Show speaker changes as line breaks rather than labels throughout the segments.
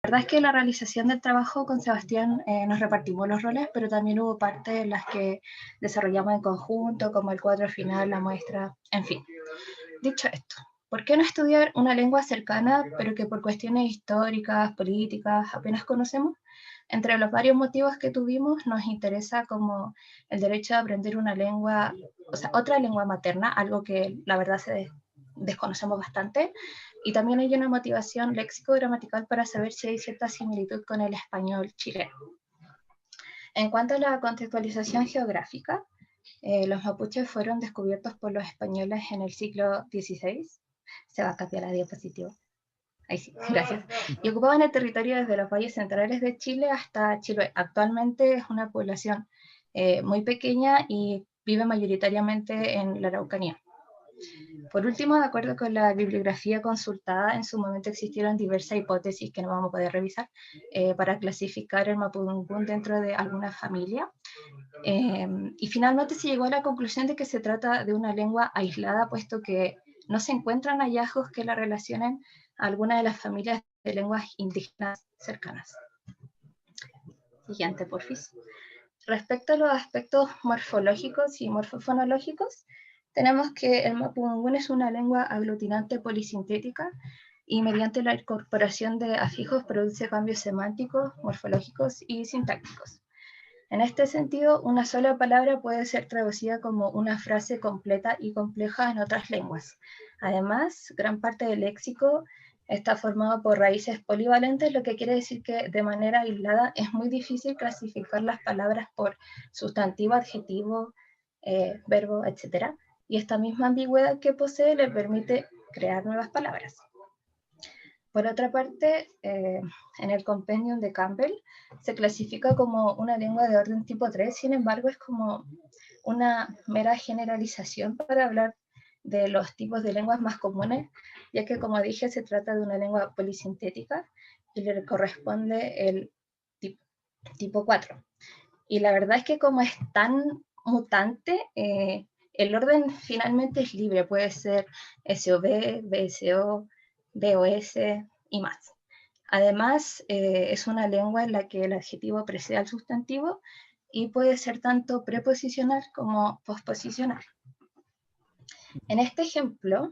La verdad es que la realización del trabajo con Sebastián nos repartimos los roles, pero también hubo partes en las que desarrollamos en conjunto, como el cuadro final, la muestra, en fin. Dicho esto, ¿por qué no estudiar una lengua cercana, pero que por cuestiones históricas, políticas, apenas conocemos? Entre los varios motivos que tuvimos, nos interesa como el derecho a aprender una lengua, o sea, otra lengua materna, algo que la verdad desconocemos bastante, y también hay una motivación léxico-gramatical para saber si hay cierta similitud con el español chileno. En cuanto a la contextualización geográfica, los mapuches fueron descubiertos por los españoles en el siglo XVI. Se va a cambiar la diapositiva. Ahí sí, gracias. Y ocupaban el territorio desde los valles centrales de Chile hasta Chiloé. Actualmente es una población muy pequeña y vive mayoritariamente en la Araucanía. Por último, de acuerdo con la bibliografía consultada, en su momento existieron diversas hipótesis que no vamos a poder revisar para clasificar el mapudungún dentro de alguna familia. Y finalmente se llegó a la conclusión de que se trata de una lengua aislada, puesto que no se encuentran hallazgos que la relacionen a alguna de las familias de lenguas indígenas cercanas. Siguiente, porfis. Respecto a los aspectos morfológicos y morfofonológicos, tenemos que el mapudungún es una lengua aglutinante polisintética y mediante la incorporación de afijos produce cambios semánticos, morfológicos y sintácticos. En este sentido, una sola palabra puede ser traducida como una frase completa y compleja en otras lenguas. Además, gran parte del léxico está formado por raíces polivalentes, lo que quiere decir que de manera aislada es muy difícil clasificar las palabras por sustantivo, adjetivo, verbo, etc. Y esta misma ambigüedad que posee le permite crear nuevas palabras. Por otra parte, en el compendium de Campbell se clasifica como una lengua de orden tipo 3, sin embargo es como una mera generalización para hablar de los tipos de lenguas más comunes, ya que como dije se trata de una lengua polisintética y le corresponde el tipo 4. Y la verdad es que como es tan mutante, el orden finalmente es libre, puede ser SOV, BSO, BOS y más. Además, es una lengua en la que el adjetivo precede al sustantivo y puede ser tanto preposicional como posposicional. En este ejemplo,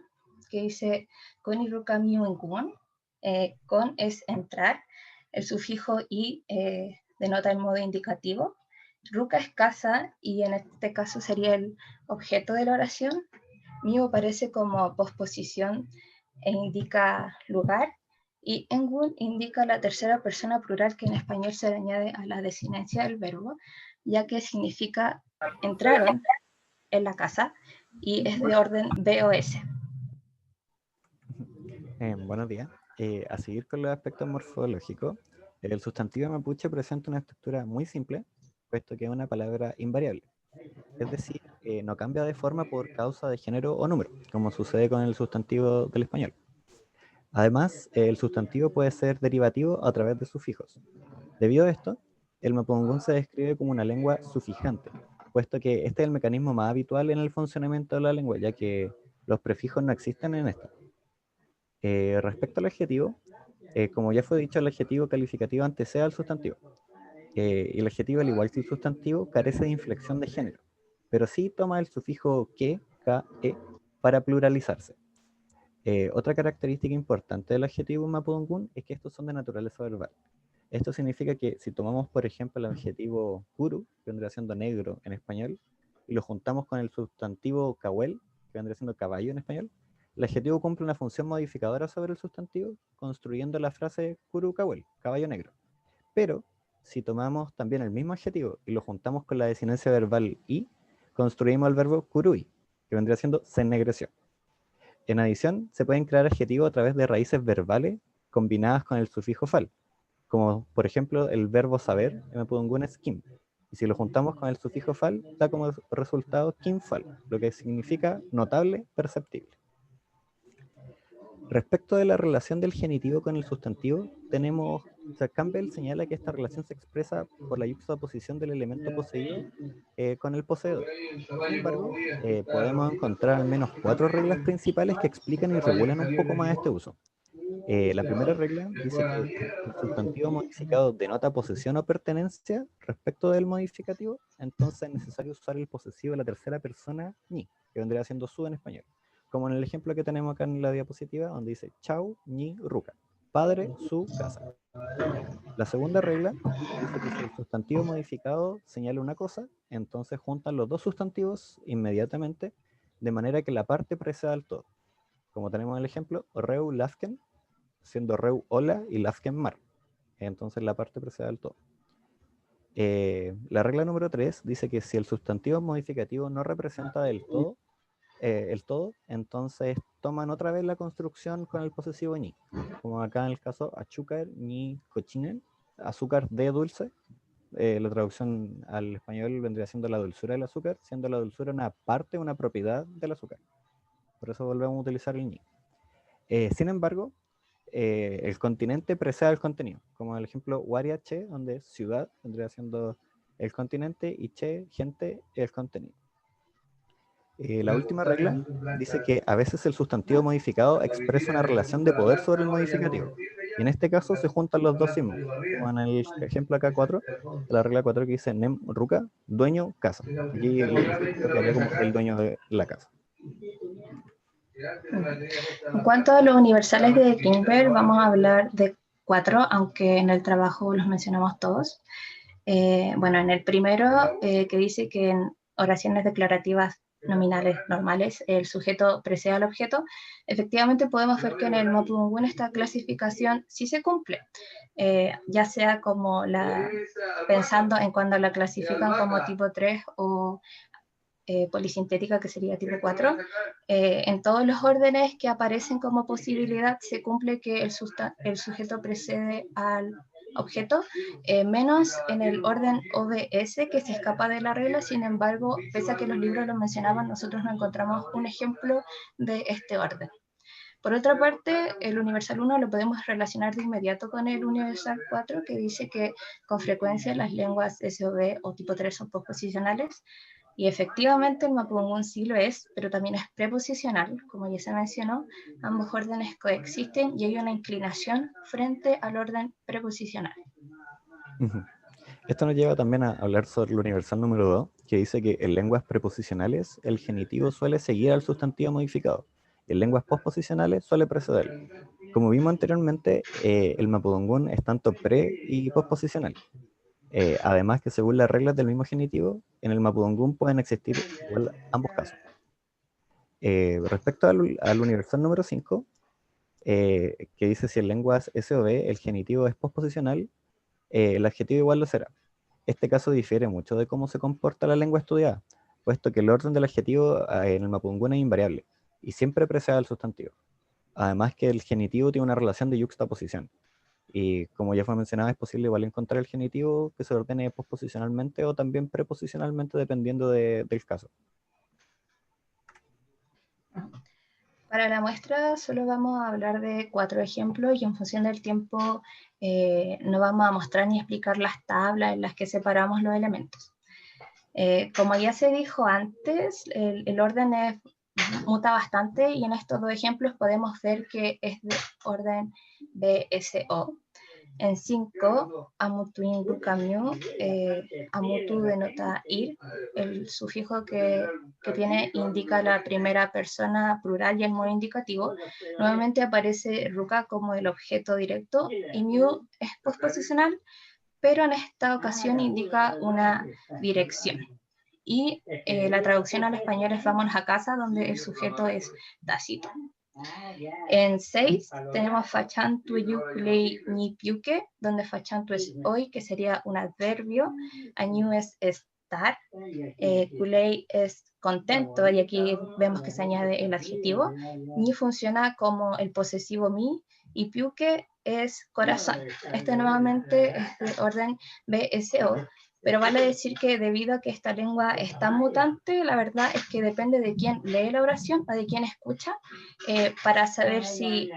que dice con irukamiungun, con es entrar, el sufijo i denota el modo indicativo, ruca es casa y en este caso sería el objeto de la oración, miu aparece como posposición e indica lugar, y engun indica la tercera persona plural que en español se le añade a la desinencia del verbo, ya que significa entraron en la casa y es de orden BOS.
Buenos días. A seguir con los aspectos morfológicos, el sustantivo mapuche presenta una estructura muy simple, puesto que es una palabra invariable. Es decir, no cambia de forma por causa de género o número, como sucede con el sustantivo del español. Además, el sustantivo puede ser derivativo a través de sufijos. Debido a esto, el mapudungún se describe como una lengua sufijante, puesto que este es el mecanismo más habitual en el funcionamiento de la lengua, ya que los prefijos no existen en esta. Respecto al adjetivo, como ya fue dicho, el adjetivo calificativo antecede al sustantivo. Y el adjetivo, al igual que el sustantivo, carece de inflexión de género, pero sí toma el sufijo que, ka, e, para pluralizarse. Otra característica importante del adjetivo mapudungún es que estos son de naturaleza verbal. Esto significa que si tomamos, por ejemplo, el adjetivo kuru, que vendría siendo negro en español, y lo juntamos con el sustantivo cahuel, que vendría siendo caballo en español, el adjetivo cumple una función modificadora sobre el sustantivo, construyendo la frase kuru cahuel, caballo negro. Pero, si tomamos también el mismo adjetivo y lo juntamos con la desinencia verbal y, construimos el verbo kurui, que vendría siendo se ennegreció. En adición, se pueden crear adjetivos a través de raíces verbales combinadas con el sufijo fal, como por ejemplo el verbo saber en mapudungún es kim, y si lo juntamos con el sufijo fal, da como resultado kimfal, lo que significa notable, perceptible. Respecto de la relación del genitivo con el sustantivo, tenemos, o sea, Campbell señala que esta relación se expresa por la yuxtaposición del elemento poseído con el poseedor. Sin embargo, podemos encontrar al menos 4 reglas principales que explican y regulan un poco más este uso. La primera regla dice que el sustantivo modificado denota posesión o pertenencia respecto del modificativo, entonces es necesario usar el posesivo de la tercera persona ñi, que vendría siendo su en español. Como en el ejemplo que tenemos acá en la diapositiva, donde dice chau, ñi, ruca. Padre, su casa. La segunda regla dice que si el sustantivo modificado señala una cosa, entonces juntan los dos sustantivos inmediatamente, de manera que la parte preceda al todo. Como tenemos el ejemplo, reu, lafken, siendo reu hola y lafken mar. Entonces la parte precede al todo. La regla número 3 dice que si el sustantivo modificativo no representa el todo, entonces toman otra vez la construcción con el posesivo ñi. Como acá en el caso azúcar, ñi, cochinen, azúcar de dulce. La traducción al español vendría siendo la dulzura del azúcar, siendo la dulzura una parte, una propiedad del azúcar. Por eso volvemos a utilizar el ñi. Sin embargo, el continente precede al contenido, como el ejemplo Waria Che, donde ciudad vendría siendo el continente y Che, gente, el contenido. La última regla dice que a veces el sustantivo modificado expresa una relación de poder sobre el modificativo. Y en este caso se juntan los dos signos, como en el ejemplo acá 4, la regla 4 que dice Nem Ruka, dueño, casa. Aquí el sujeto quedaría como el dueño de la casa.
En cuanto a los universales de Greenberg, vamos a hablar de 4, aunque en el trabajo los mencionamos todos. Bueno, en el primero, que dice que en oraciones declarativas nominales normales el sujeto precede al objeto, efectivamente podemos ver que en el Mapudungun esta clasificación sí se cumple, ya sea como pensando en cuando la clasifican como tipo 3 o polisintética, que sería tipo 4, en todos los órdenes que aparecen como posibilidad se cumple que el sujeto precede al objeto, menos en el orden OBS, que se escapa de la regla. Sin embargo, pese a que los libros lo mencionaban, nosotros no encontramos un ejemplo de este orden. Por otra parte, el universal 1 lo podemos relacionar de inmediato con el universal 4, que dice que con frecuencia las lenguas SOV o tipo 3 son posposicionales. Y efectivamente el Mapudungun sí lo es, pero también es preposicional, como ya se mencionó. Ambos órdenes coexisten y hay una inclinación frente al orden preposicional.
Esto nos lleva también a hablar sobre el universal número 2, que dice que en lenguas preposicionales el genitivo suele seguir al sustantivo modificado. En lenguas posposicionales suele precederlo. Como vimos anteriormente, el Mapudungun es tanto pre y posposicional. Además que según las reglas del mismo genitivo, en el Mapudungun pueden existir igual ambos casos. Respecto al universal número 5, que dice si en lenguas SOV el genitivo es posposicional, el adjetivo igual lo será. Este caso difiere mucho de cómo se comporta la lengua estudiada, puesto que el orden del adjetivo en el Mapudungun es invariable y siempre precede al sustantivo. Además que el genitivo tiene una relación de yuxtaposición. Y como ya fue mencionado, es posible igual encontrar el genitivo que se ordene posposicionalmente o también preposicionalmente dependiendo del caso.
Para la muestra solo vamos a hablar de 4 ejemplos y en función del tiempo no vamos a mostrar ni explicar las tablas en las que separamos los elementos. Como ya se dijo antes, el orden muta bastante y en estos 2 ejemplos podemos ver que es de orden BSO. En 5, amutuin camio, amutu denota ir, el sufijo que tiene indica la primera persona plural y el modo indicativo. Nuevamente aparece ruca como el objeto directo y miu es posposicional, pero en esta ocasión indica una dirección. Y la traducción al español es vámonos a casa, donde el sujeto es tácito. En 6 tenemos fachantu yuklei ni piuke, donde fachantu es hoy, que sería un adverbio, añu es estar, kulei es contento, y aquí vemos que se añade el adjetivo. Ni funciona como el posesivo mi, y piuke es corazón. Este nuevamente es de orden BSO, pero vale decir que debido a que esta lengua es tan mutante, la verdad es que depende de quién lee la oración o de quién escucha, para saber si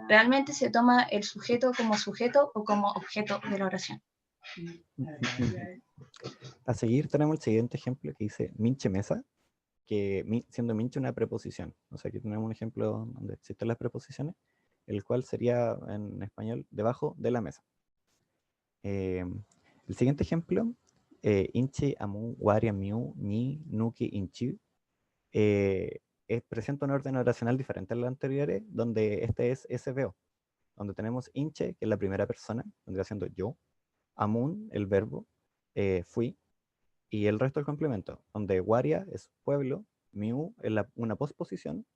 realmente se toma el sujeto como sujeto o como objeto de la oración.
A seguir tenemos el siguiente ejemplo que dice minche mesa, que siendo minche una preposición. O sea, aquí tenemos un ejemplo donde existen las preposiciones. el cual sería en español debajo de la mesa. El siguiente ejemplo, inchi, amu, waria, miu, ni, nuki, inchi, presenta un orden oracional diferente a los anteriores, donde este es SVO, donde tenemos inche, que es la primera persona, vendría siendo yo, amun, el verbo, fui, y el resto del complemento, donde waria es pueblo, miu es una posposición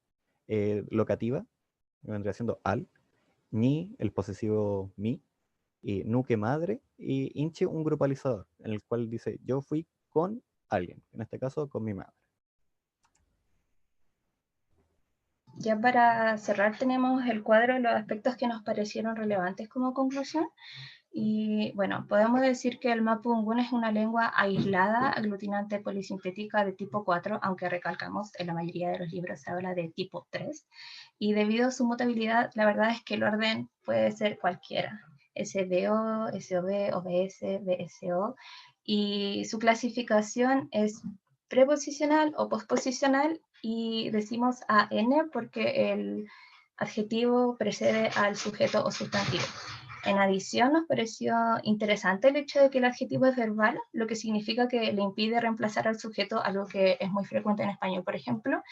locativa, que vendría siendo al, ni el posesivo mi, y nuke madre, y inche un grupalizador, en el cual dice yo fui con alguien, en este caso con mi madre.
Ya para cerrar tenemos el cuadro de los aspectos que nos parecieron relevantes como conclusión. Y bueno, podemos decir que el mapudungún es una lengua aislada, aglutinante polisintética de tipo 4, aunque recalcamos, en la mayoría de los libros se habla de tipo 3. Y debido a su mutabilidad, la verdad es que el orden puede ser cualquiera. SVO, SOV, OBS, BSO. Y su clasificación es preposicional o posposicional, y decimos AN porque el adjetivo precede al sujeto o sustantivo. En adición, nos pareció interesante el hecho de que el adjetivo es verbal, lo que significa que le impide reemplazar al sujeto, algo que es muy frecuente en español, por ejemplo.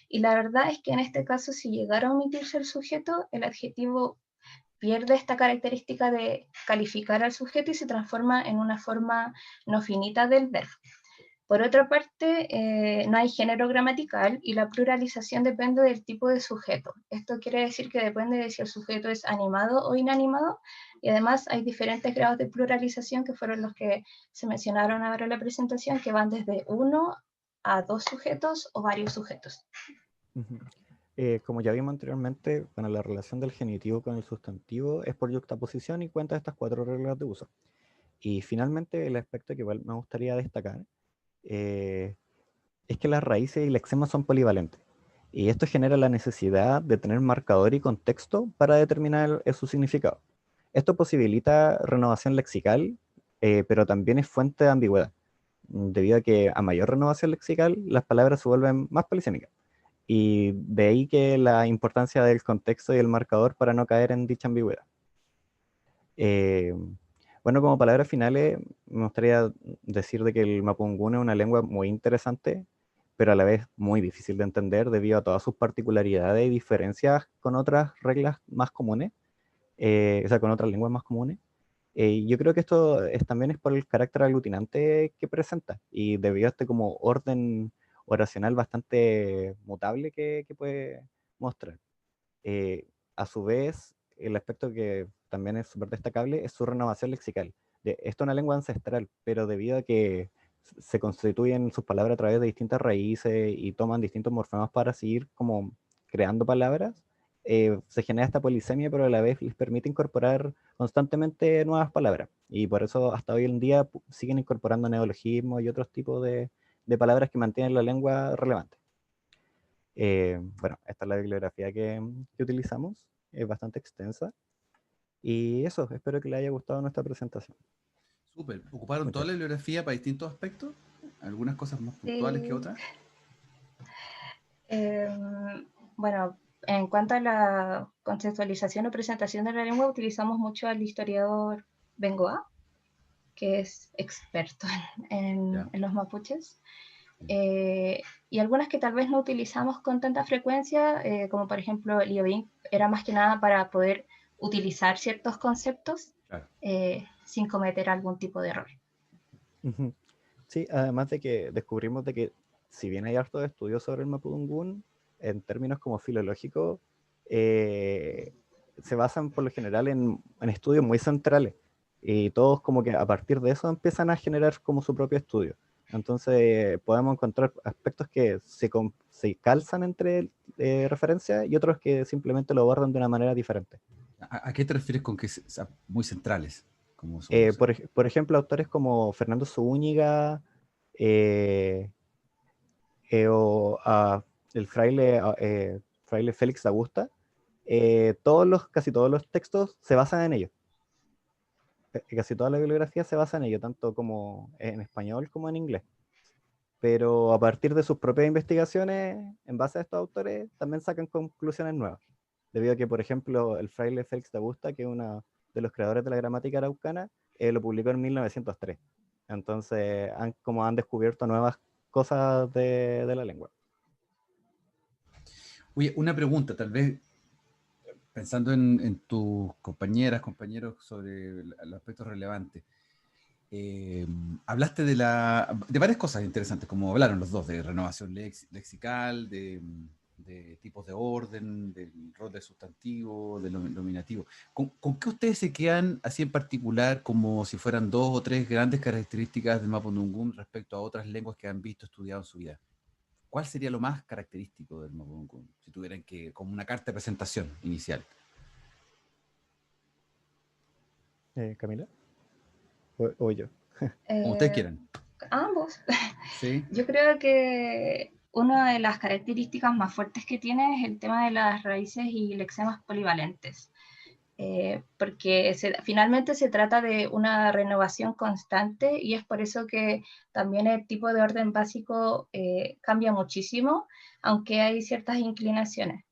Y la verdad es que en este caso, si llegara a omitirse el sujeto, el adjetivo pierde esta característica de calificar al sujeto y se transforma en una forma no finita del verbo. Por otra parte, no hay género gramatical y la pluralización depende del tipo de sujeto. Esto quiere decir que depende de si el sujeto es animado o inanimado, y además hay diferentes grados de pluralización que fueron los que se mencionaron ahora en la presentación, que van desde 1 a 2 sujetos o varios sujetos.
Como ya vimos anteriormente, bueno, la relación del genitivo con el sustantivo es por yuxtaposición y cuenta estas 4 reglas de uso. Y finalmente, el aspecto que igual me gustaría destacar es que las raíces y lexemas son polivalentes. Y esto genera la necesidad de tener marcador y contexto para determinar su significado. Esto posibilita renovación lexical, pero también es fuente de ambigüedad, debido a que a mayor renovación lexical, las palabras se vuelven más polisémicas. Y de ahí que la importancia del contexto y el marcador para no caer en dicha ambigüedad. Eh, bueno, como palabras finales, me gustaría decir de que el mapudungún es una lengua muy interesante, pero a la vez muy difícil de entender debido a todas sus particularidades y diferencias con otras reglas más comunes, o sea, con otras lenguas más comunes. Yo creo que esto también es por el carácter aglutinante que presenta y debido a este como orden oracional bastante mutable que puede mostrar. A su vez, el aspecto que también es súper destacable es su renovación lexical. Esto es una lengua ancestral, pero debido a que se constituyen sus palabras a través de distintas raíces y toman distintos morfemas para seguir como creando palabras, se genera esta polisemia, pero a la vez les permite incorporar constantemente nuevas palabras. Y por eso hasta hoy en día siguen incorporando neologismos y otros tipos de palabras que mantienen la lengua relevante. Bueno, esta es la bibliografía que utilizamos, es bastante extensa. Y eso, espero que les haya gustado nuestra presentación.
Súper. ¿Ocuparon toda
Muchas
la bibliografía para distintos aspectos? ¿Algunas cosas más puntuales que
Sí.
otras?
Bueno, en cuanto a la conceptualización o presentación de la lengua, utilizamos mucho al historiador Bengoa, que es experto en los mapuches. Y algunas que tal vez no utilizamos con tanta frecuencia, como por ejemplo Liobin, era más que nada para poder utilizar ciertos conceptos
Claro.
sin cometer algún tipo de error.
Sí, además de que descubrimos de que si bien hay harto de estudios sobre el mapudungún, en términos como filológicos, se basan por lo general en estudios muy centrales. Y todos como que a partir de eso empiezan a generar como su propio estudio. Entonces podemos encontrar aspectos que se calzan entre referencias y otros que simplemente lo abordan de una manera diferente.
¿A qué te refieres con que sean muy centrales? Como
Por ejemplo, autores como Fernando Zúñiga eh, o el fraile Félix Augusta, casi todos los textos se basan en ellos. Casi toda la bibliografía se basa en ello, tanto como en español como en inglés. Pero a partir de sus propias investigaciones, en base a estos autores, también sacan conclusiones nuevas. debido a que, por ejemplo, el fraile Félix de Augusta, que es uno de los creadores de la gramática araucana, lo publicó en 1903. Entonces, como han descubierto nuevas cosas de la lengua.
Oye, una pregunta, tal vez pensando en tus compañeras, compañeros sobre los aspectos relevantes. Hablaste de varias cosas interesantes, como hablaron los dos, de renovación lexical, de tipos de orden, del rol del sustantivo, del nominativo. ¿Con qué ustedes se quedan así en particular, como si fueran 2 o 3 grandes características del Mapudungun respecto a otras lenguas que han visto, estudiado en su vida? ¿Cuál sería lo más característico del Mapudungun, si tuvieran que, como una carta de presentación inicial?
¿Camila? ¿O yo?
Como ustedes
Eh,
quieran.
ambos.
¿Sí?
Yo creo que una de las características más fuertes que tiene es el tema de las raíces y lexemas polivalentes. Porque finalmente se trata de una renovación constante y es por eso que también el tipo de orden básico cambia muchísimo, aunque hay ciertas inclinaciones.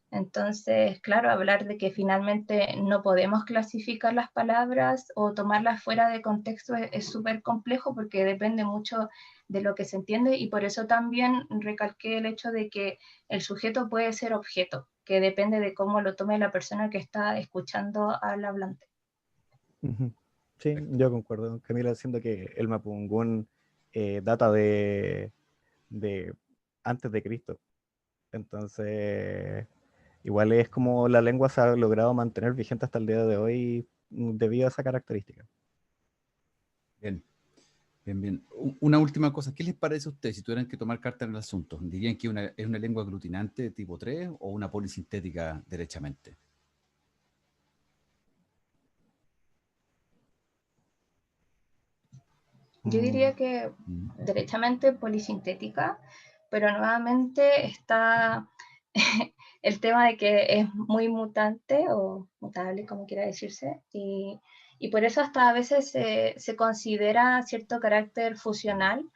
Entonces, claro, hablar de que finalmente no podemos clasificar las palabras o tomarlas fuera de contexto es súper complejo porque depende mucho de lo que se entiende y por eso también recalqué el hecho de que el sujeto puede ser objeto, que depende de cómo lo tome la persona que está escuchando al hablante.
Sí, yo concuerdo con Camila, siendo que el Mapudungun data de antes de Cristo. Entonces, igual es como la lengua se ha logrado mantener vigente hasta el día de hoy debido a esa característica.
Bien, bien, bien. Una última cosa, ¿qué les parece a ustedes si tuvieran que tomar carta en el asunto? ¿Dirían que es una lengua aglutinante de tipo 3 o una polisintética derechamente?
Yo diría que
Mm.
derechamente polisintética, pero nuevamente está el tema de que es muy mutante o mutable, como quiera decirse, y por eso hasta a veces se considera cierto carácter fusional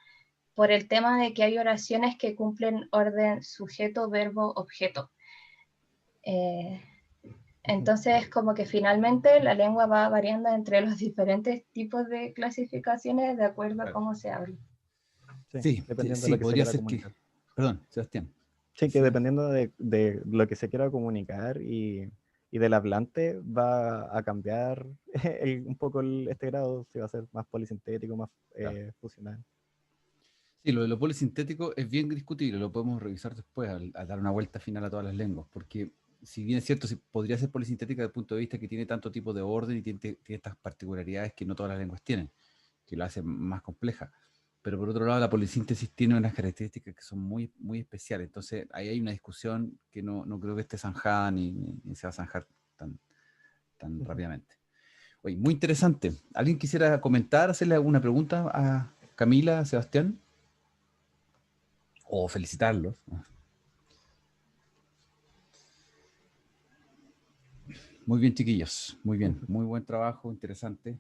por el tema de que hay oraciones que cumplen orden sujeto, verbo, objeto. Entonces, como que finalmente la lengua va variando entre los diferentes tipos de clasificaciones de acuerdo a
Claro.
cómo se habla.
Sí,
Dependiendo de
sí,
lo que se
podría
quiera
ser que...
comunicar.
Perdón, Sebastián.
Sí, que
Sí,
dependiendo de lo que se quiera comunicar y del hablante va a cambiar un poco este grado, si va a ser más polisintético, más
claro.
fusional.
Sí, lo de lo polisintético es bien discutible, lo podemos revisar después al dar una vuelta final a todas las lenguas, porque si bien es cierto, podría ser polisintética desde el punto de vista que tiene tanto tipo de orden y tiene estas particularidades que no todas las lenguas tienen, que lo hace más compleja. Pero por otro lado, la polisíntesis tiene unas características que son muy, muy especiales. Entonces, ahí hay una discusión que no creo que esté zanjada ni se va a zanjar tan rápidamente. Oye, muy interesante. ¿Alguien quisiera comentar, hacerle alguna pregunta a Camila, a Sebastián? O felicitarlos. Muy bien, chiquillos. Muy bien. Muy buen trabajo, interesante.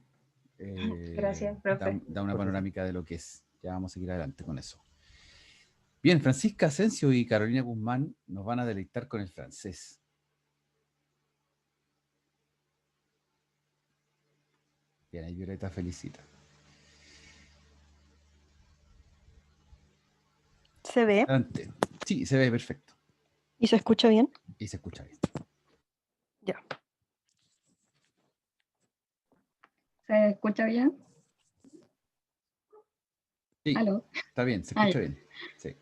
Gracias, profe.
Da una
Pues sí.
panorámica de lo que es. Ya vamos a seguir adelante con eso. Bien, Francisca Asensio y Carolina Guzmán nos van a deleitar con el francés. Bien, ahí Violeta felicita.
¿Se ve?
Adelante. Sí, se ve perfecto.
¿Y se escucha bien?
Y se escucha bien.
Ya.
¿Se escucha bien?
Sí,
¿Aló?
está bien, se
Ah,
escucha bien. Sí.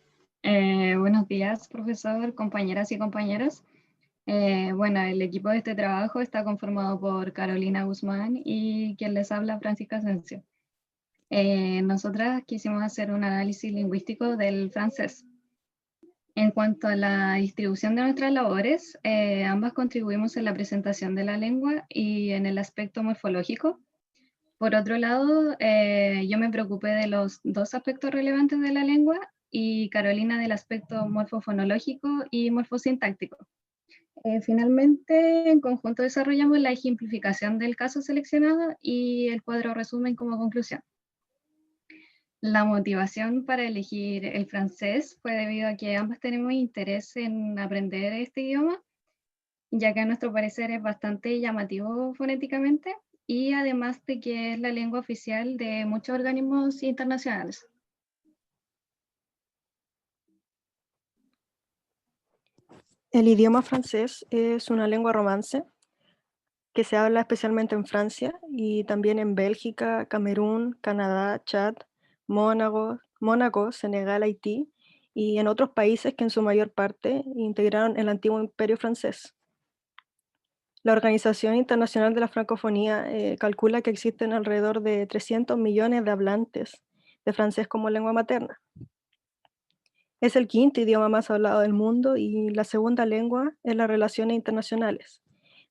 buenos días, profesor, compañeras y compañeros. Bueno, el equipo de este trabajo está conformado por Carolina Guzmán y quien les habla, Francisca Asensio. Nosotras quisimos hacer un análisis lingüístico del francés. En cuanto a la distribución de nuestras labores, ambas contribuimos en la presentación de la lengua y en el aspecto morfológico. Por otro lado, yo me preocupé de los dos aspectos relevantes de la lengua y Carolina del aspecto morfofonológico y morfosintáctico. Finalmente, en conjunto desarrollamos la ejemplificación del caso seleccionado y el cuadro resumen como conclusión. La motivación para elegir el francés fue debido a que ambas tenemos interés en aprender este idioma
ya que a nuestro parecer es bastante llamativo fonéticamente y además de que es la lengua oficial de muchos organismos internacionales.
El idioma francés es una lengua romance que se habla especialmente en Francia y también en Bélgica, Camerún, Canadá, Chad, Mónaco, Senegal, Haití y en otros países que en su mayor parte integraron el antiguo imperio francés. La Organización Internacional de la Francofonía calcula que existen alrededor de 300 millones de hablantes de francés como lengua materna. Es el quinto idioma más hablado del mundo y la segunda lengua en las relaciones internacionales,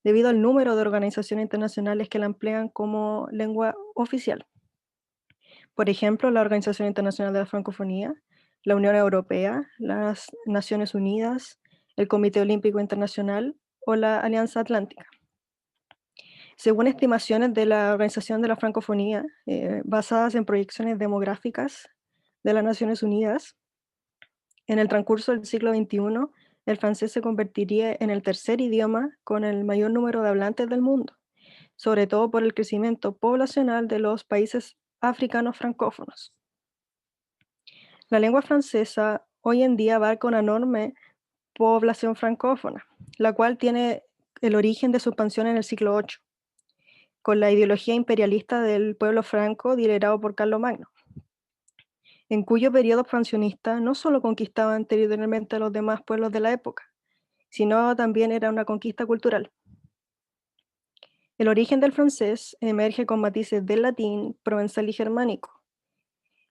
debido al número de organizaciones internacionales que la emplean como lengua oficial. Por ejemplo, la Organización Internacional de la Francofonía, la Unión Europea, las Naciones Unidas, el Comité Olímpico Internacional o la Alianza Atlántica. Según estimaciones de la Organización de la Francofonía, basadas en proyecciones demográficas de las Naciones Unidas, en el transcurso del siglo XXI, el francés se convertiría en el tercer idioma con el mayor número de hablantes del mundo, sobre todo por el crecimiento poblacional de los países africanos francófonos. La lengua francesa hoy en día abarca una enorme población francófona, la cual tiene el origen de su expansión en el siglo VIII, con la ideología imperialista del pueblo franco liderado por Carlomagno, en cuyo periodo expansionista no solo conquistaban territorialmente a los demás pueblos de la época, sino también era una conquista cultural. El origen del francés emerge con matices del latín, provenzal y germánico.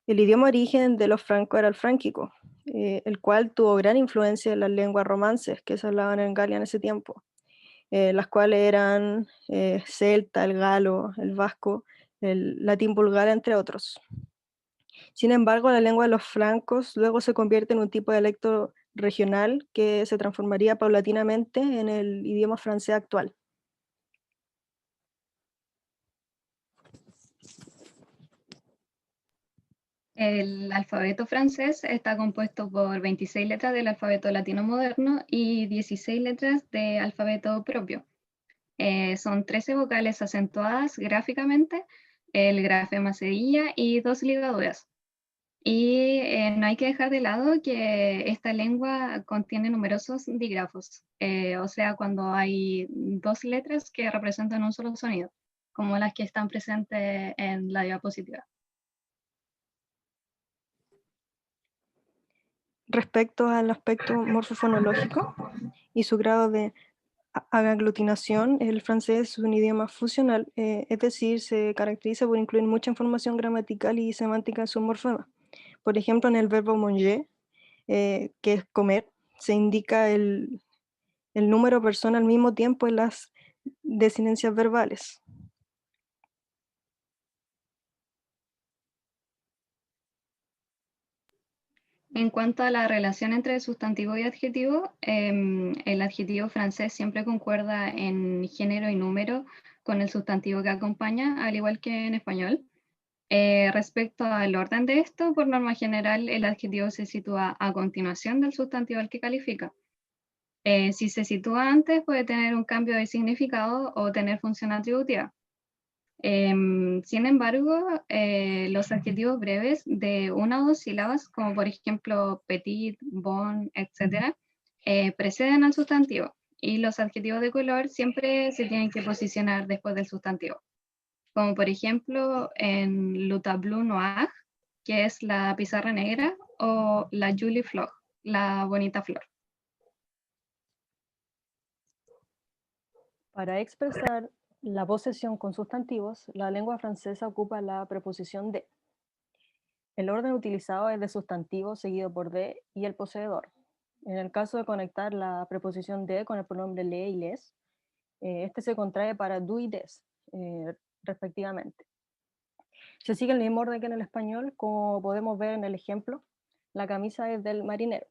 El idioma origen de los francos era el fránquico, el cual tuvo gran influencia en las lenguas romances que se hablaban en Galia en ese tiempo, las cuales eran celta, el galo, el vasco, el latín vulgar, entre otros. Sin embargo, la lengua de los francos luego se convierte en un tipo de dialecto regional que se transformaría paulatinamente en el idioma francés actual.
El alfabeto francés está compuesto por 26 letras del alfabeto latino moderno y 16 letras de alfabeto propio. Son 13 vocales acentuadas gráficamente, el grafema cedilla y 2 ligaduras. Y no hay que dejar de lado que esta lengua contiene numerosos dígrafos, o sea, cuando hay 2 letras que representan un solo sonido, como las que están presentes en la diapositiva.
Respecto al aspecto morfofonológico y su grado de aglutinación, el francés es un idioma fusional, es decir, se caracteriza por incluir mucha información gramatical y semántica en sus morfemas. Por ejemplo, en el verbo manger, que es comer, se indica el número de personas al mismo tiempo en las desinencias verbales.
En cuanto a la relación entre sustantivo y adjetivo, el adjetivo francés siempre concuerda en género y número con el sustantivo que acompaña, al igual que en español. Respecto al orden de esto, por norma general, el adjetivo se sitúa a continuación del sustantivo al que califica. Si se sitúa antes, puede tener un cambio de significado o tener función atributiva. Sin embargo, los adjetivos breves de una o dos sílabas, como por ejemplo petit, bon, etc., preceden al sustantivo, y los adjetivos de color siempre se tienen que posicionar después del sustantivo, como por ejemplo en le tableau noir, que es la pizarra negra, o la jolie fleur, la bonita flor.
Para expresar la posesión con sustantivos, la lengua francesa ocupa la preposición de. El orden utilizado es de sustantivo seguido por de y el poseedor. En el caso de conectar la preposición de con el pronombre le y les, este se contrae para du y des, respectivamente. Se sigue el mismo orden que en el español, como podemos ver en el ejemplo. La camisa es del marinero.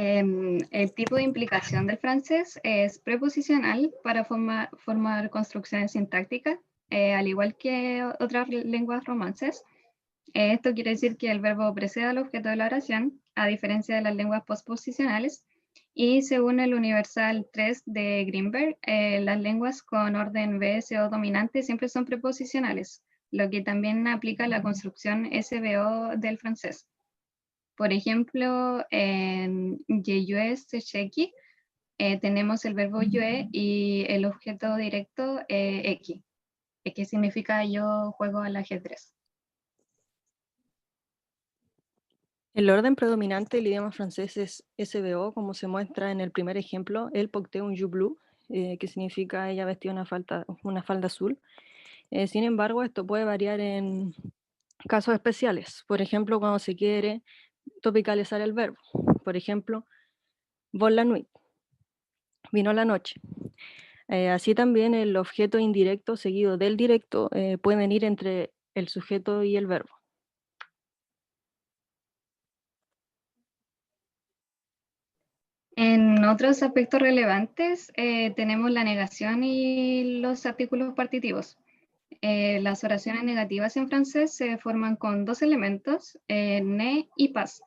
El tipo de implicación del francés es preposicional para formar construcciones sintácticas, al igual que otras lenguas romances. Esto quiere decir que el verbo precede al objeto de la oración, a diferencia de las lenguas postposicionales. Y según el Universal 3 de Greenberg, las lenguas con orden VSO dominante siempre son preposicionales, lo que también aplica a la construcción SVO del francés. Por ejemplo, en je joue s'échec, tenemos el verbo jouer y el objeto directo X, que significa yo juego al ajedrez.
El orden predominante del idioma francés es SVO, como se muestra en el primer ejemplo, el portait un jeu bleu, que significa ella vestía una falda azul. Sin embargo, esto puede variar en casos especiales. Por ejemplo, cuando se quiere topicalizar el verbo. Por ejemplo, vol la nuit, vino la noche. Así también el objeto indirecto seguido del directo pueden ir entre el sujeto y el verbo.
En otros aspectos relevantes tenemos la negación y los artículos partitivos. Las oraciones negativas en francés se forman con dos elementos, ne y pas.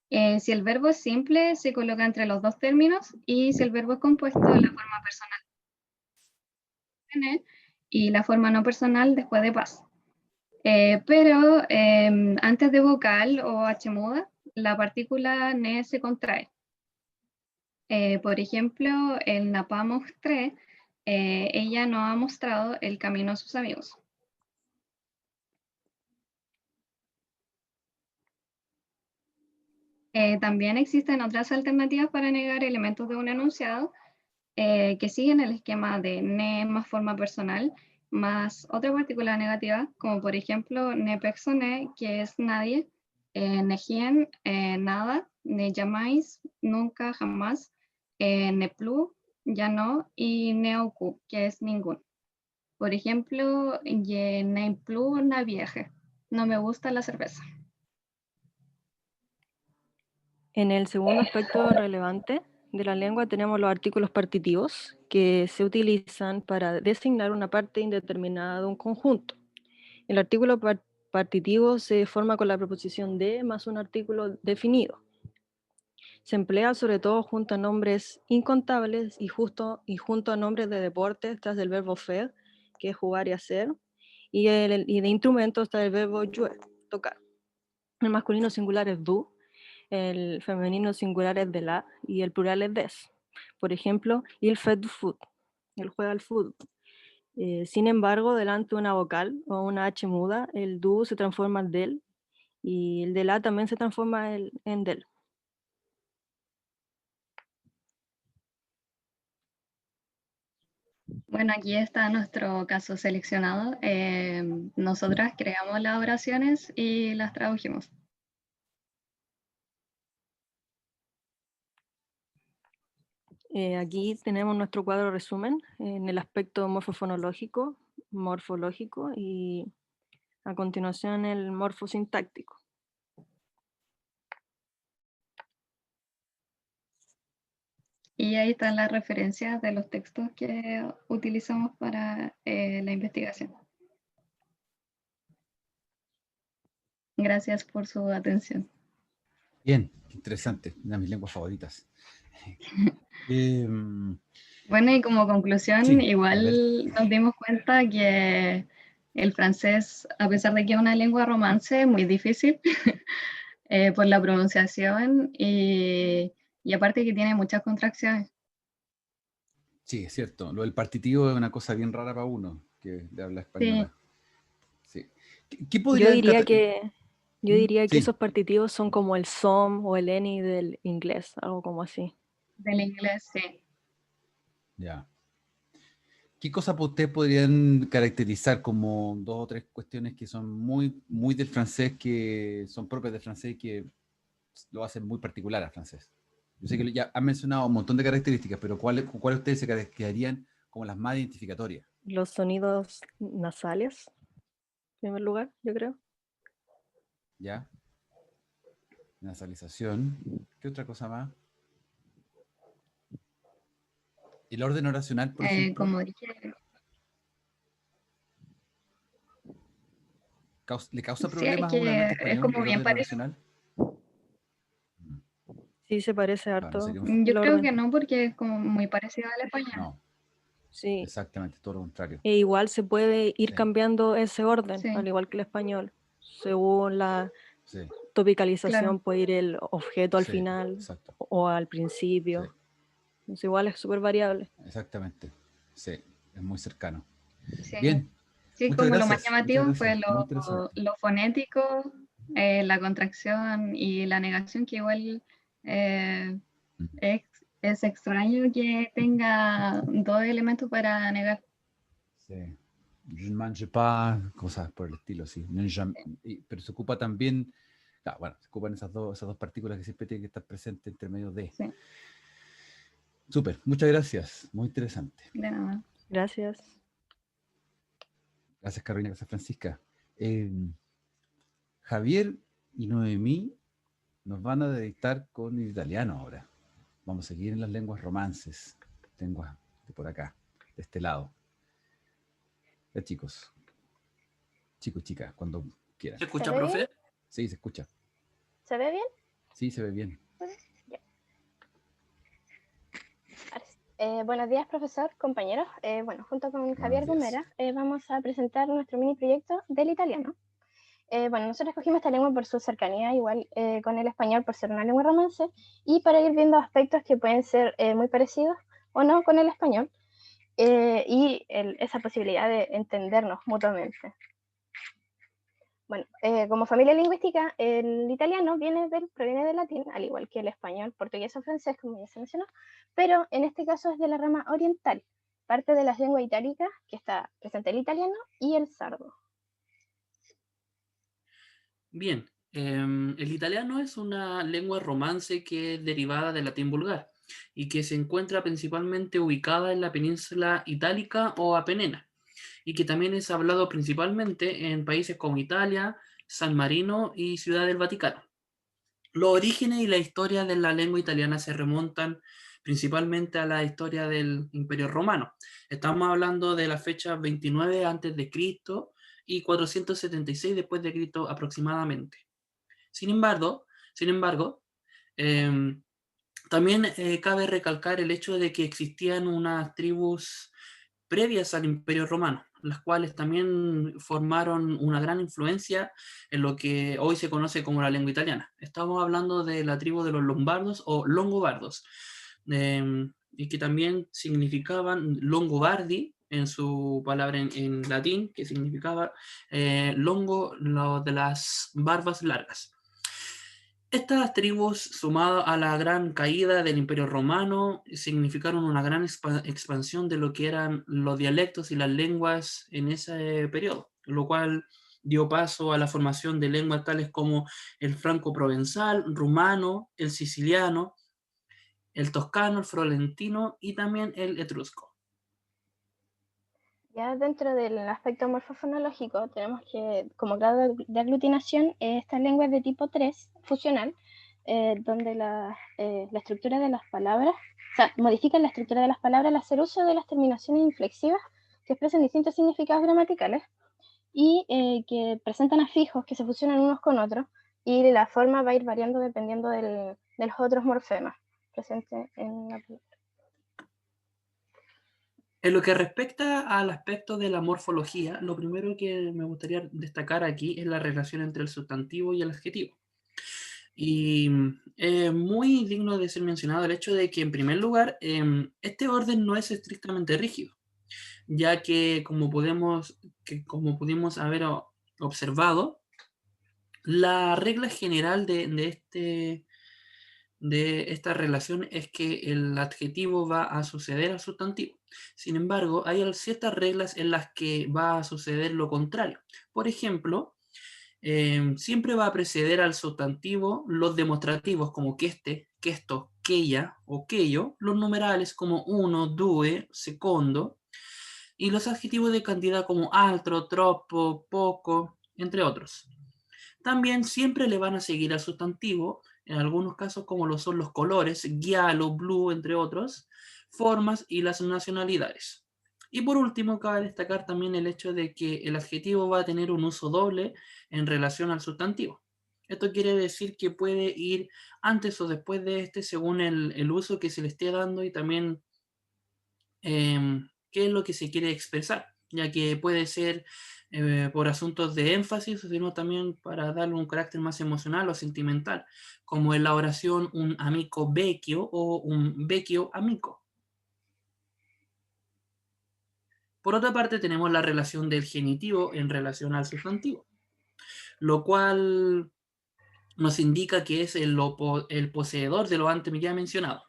Si el verbo es simple, se coloca entre los dos términos, y si el verbo es compuesto, la forma personal ne y la forma no personal después de pas. Pero antes de vocal o h muda, la partícula ne se contrae. Por ejemplo, el n'a pas montré, ella no ha mostrado el camino a sus amigos. También existen otras alternativas para negar elementos de un enunciado que siguen el esquema de ne más forma personal más otra partícula negativa, como por ejemplo ne personne, que es nadie, ne rien, nada, ne jamais, nunca, jamás, ne plus, ya no, y ne aucun, que es ningún. Por ejemplo, je n'aime plus la bière, no me gusta la cerveza.
En el segundo aspecto relevante de la lengua tenemos los artículos partitivos, que se utilizan para designar una parte indeterminada de un conjunto. El artículo partitivo se forma con la preposición de más un artículo definido. Se emplea sobre todo junto a nombres incontables y junto a nombres de deportes tras del verbo faire, que es jugar y hacer, y de instrumentos tras el verbo jouer, tocar. El masculino singular es du, el femenino singular es de la y el plural es des. Por ejemplo, il fait du foot, él juega al fútbol. Sin embargo, delante de una vocal o una H muda, el du se transforma en del y el de la también se transforma en del.
Bueno, aquí está nuestro caso seleccionado. Nosotras creamos las oraciones y las tradujimos.
Aquí tenemos nuestro cuadro resumen en el aspecto morfofonológico, morfológico y a continuación el morfosintáctico.
Y ahí están las referencias de los textos que utilizamos para la investigación. Gracias por su atención.
Bien, interesante, una de mis lenguas favoritas.
Bueno, y como conclusión,
Sí,
igual nos dimos cuenta que el francés, a pesar de que es una lengua romance, es muy difícil por la pronunciación y aparte que tiene muchas contracciones.
sí, es cierto. Lo del partitivo es una cosa bien rara para uno que de habla española. Sí. ¿Qué
Yo
podría
diría que
Sí,
esos partitivos son como el som o el any del inglés, algo como así.
Del inglés, sí.
ya. ¿Qué cosas ustedes podrían caracterizar como dos o tres cuestiones que son muy, muy del francés, que son propias del francés y que lo hacen muy particular al francés? Yo sé que ya han mencionado un montón de características, pero ¿cuáles ustedes se caracterizarían como las más identificatorias?
Los sonidos nasales, en primer lugar, yo creo.
¿Ya? Nasalización. ¿Qué otra cosa más? El orden oracional, por ejemplo.
Como dije,
¿Le causa
Sí,
problemas
es
a una mente
que es
español
como
el
bien
orden
parecido.
relacional?
Sí, se parece
No
harto
sería
Yo
el
creo
orden.
que no, porque es como muy parecido al español.
No,
Sí.
exactamente, todo lo contrario.
E igual se puede ir
Sí.
cambiando ese orden,
Sí.
al igual que el español. Según la
Sí,
topicalización
Claro.
puede ir el objeto al
sí,
final
exacto.
o al principio.
Sí,
Entonces igual es súper variable.
exactamente. Sí, es muy cercano.
Sí.
Bien,
Sí,
muchas
como lo más
gracias.
llamativo
Muchas
fue
gracias. Muy interesante.
lo fonético, la contracción y la negación, que igual eh, es extraño que tenga dos elementos para negar.
Sí. Je ne mange pas, cosas por el estilo, sí. Pero se ocupa también, bueno, se ocupan esas dos partículas que siempre tienen que estar presentes entre medio de.
Sí,
Súper, muchas gracias. Muy interesante.
de nada.
Gracias.
Gracias, Carolina. Gracias, Francisca. Javier y Noemí nos van a dedicar con el italiano ahora. Vamos a seguir en las lenguas romances, lenguas de por acá, de este lado. Ya, chicos, chicas, cuando quieran.
¿Se escucha,
¿Se ve bien?
profe?
Sí, se escucha.
¿Se ve bien?
Sí, se ve bien.
Ya. Buenos días, profesor, compañeros. Bueno, junto con Javier
Buenos días.
Gomera vamos a presentar nuestro mini proyecto del italiano. Bueno, nosotros escogimos esta lengua por su cercanía, igual con el español por ser una lengua romance, y para ir viendo aspectos que pueden ser muy parecidos o no con el español, y esa posibilidad de entendernos mutuamente. Bueno, como familia lingüística, el italiano proviene del latín, al igual que el español, portugués o francés, como ya se mencionó, pero en este caso es de la rama oriental, parte de las lenguas itálicas, que está presente el italiano y el sardo.
Bien, el italiano es una lengua romance que es derivada del latín vulgar y que se encuentra principalmente ubicada en la península itálica o apenina, y que también es hablado principalmente en países como Italia, San Marino y Ciudad del Vaticano. Los orígenes y la historia de la lengua italiana se remontan principalmente a la historia del Imperio Romano. Estamos hablando de la fecha 29 a.C. y 476 después de Cristo aproximadamente. Sin embargo, eh, también cabe recalcar el hecho de que existían unas tribus previas al Imperio Romano, las cuales también formaron una gran influencia en lo que hoy se conoce como la lengua italiana. Estamos hablando de la tribu de los lombardos o longobardos, y que también significaban longobardi en su palabra en latín, que significaba longo, lo de las barbas largas. Estas tribus, sumadas a la gran caída del Imperio Romano, significaron una gran expansión de lo que eran los dialectos y las lenguas en ese periodo, lo cual dio paso a la formación de lenguas tales como el franco-provenzal, rumano, el siciliano, el toscano, el florentino y también el etrusco.
Ya dentro del aspecto morfofonológico, tenemos que, como grado de aglutinación, esta lengua es de tipo 3, fusional, donde la estructura de las palabras, o sea, modifican la estructura de las palabras al hacer uso de las terminaciones inflexivas que expresan distintos significados gramaticales y que presentan afijos que se fusionan unos con otros, y la forma va a ir variando dependiendo de los otros morfemas presentes en la palabra.
En lo que respecta al aspecto de la morfología, lo primero que me gustaría destacar aquí es la relación entre el sustantivo y el adjetivo. Y es muy digno de ser mencionado el hecho de que, en primer lugar, este orden no es estrictamente rígido, ya que como pudimos haber observado, la regla general de esta relación es que el adjetivo va a suceder al sustantivo. Sin embargo, hay ciertas reglas en las que va a suceder lo contrario. Por ejemplo, siempre va a preceder al sustantivo los demostrativos como que este, que esto, que ella o que yo, los numerales como uno, due, secondo, y los adjetivos de cantidad como altro, troppo, poco, entre otros. También siempre le van a seguir al sustantivo, en algunos casos como lo son los colores, giallo, blue, entre otros, formas y las nacionalidades. Y por último, cabe destacar también el hecho de que el adjetivo va a tener un uso doble en relación al sustantivo. Esto quiere decir que puede ir antes o después de este según el uso que se le esté dando y también qué es lo que se quiere expresar, ya que puede ser por asuntos de énfasis, sino también para darle un carácter más emocional o sentimental, como en la oración un amico vecchio o un vecchio amico. Por otra parte, tenemos la relación del genitivo en relación al sustantivo, lo cual nos indica que es el poseedor de lo antes ya mencionado.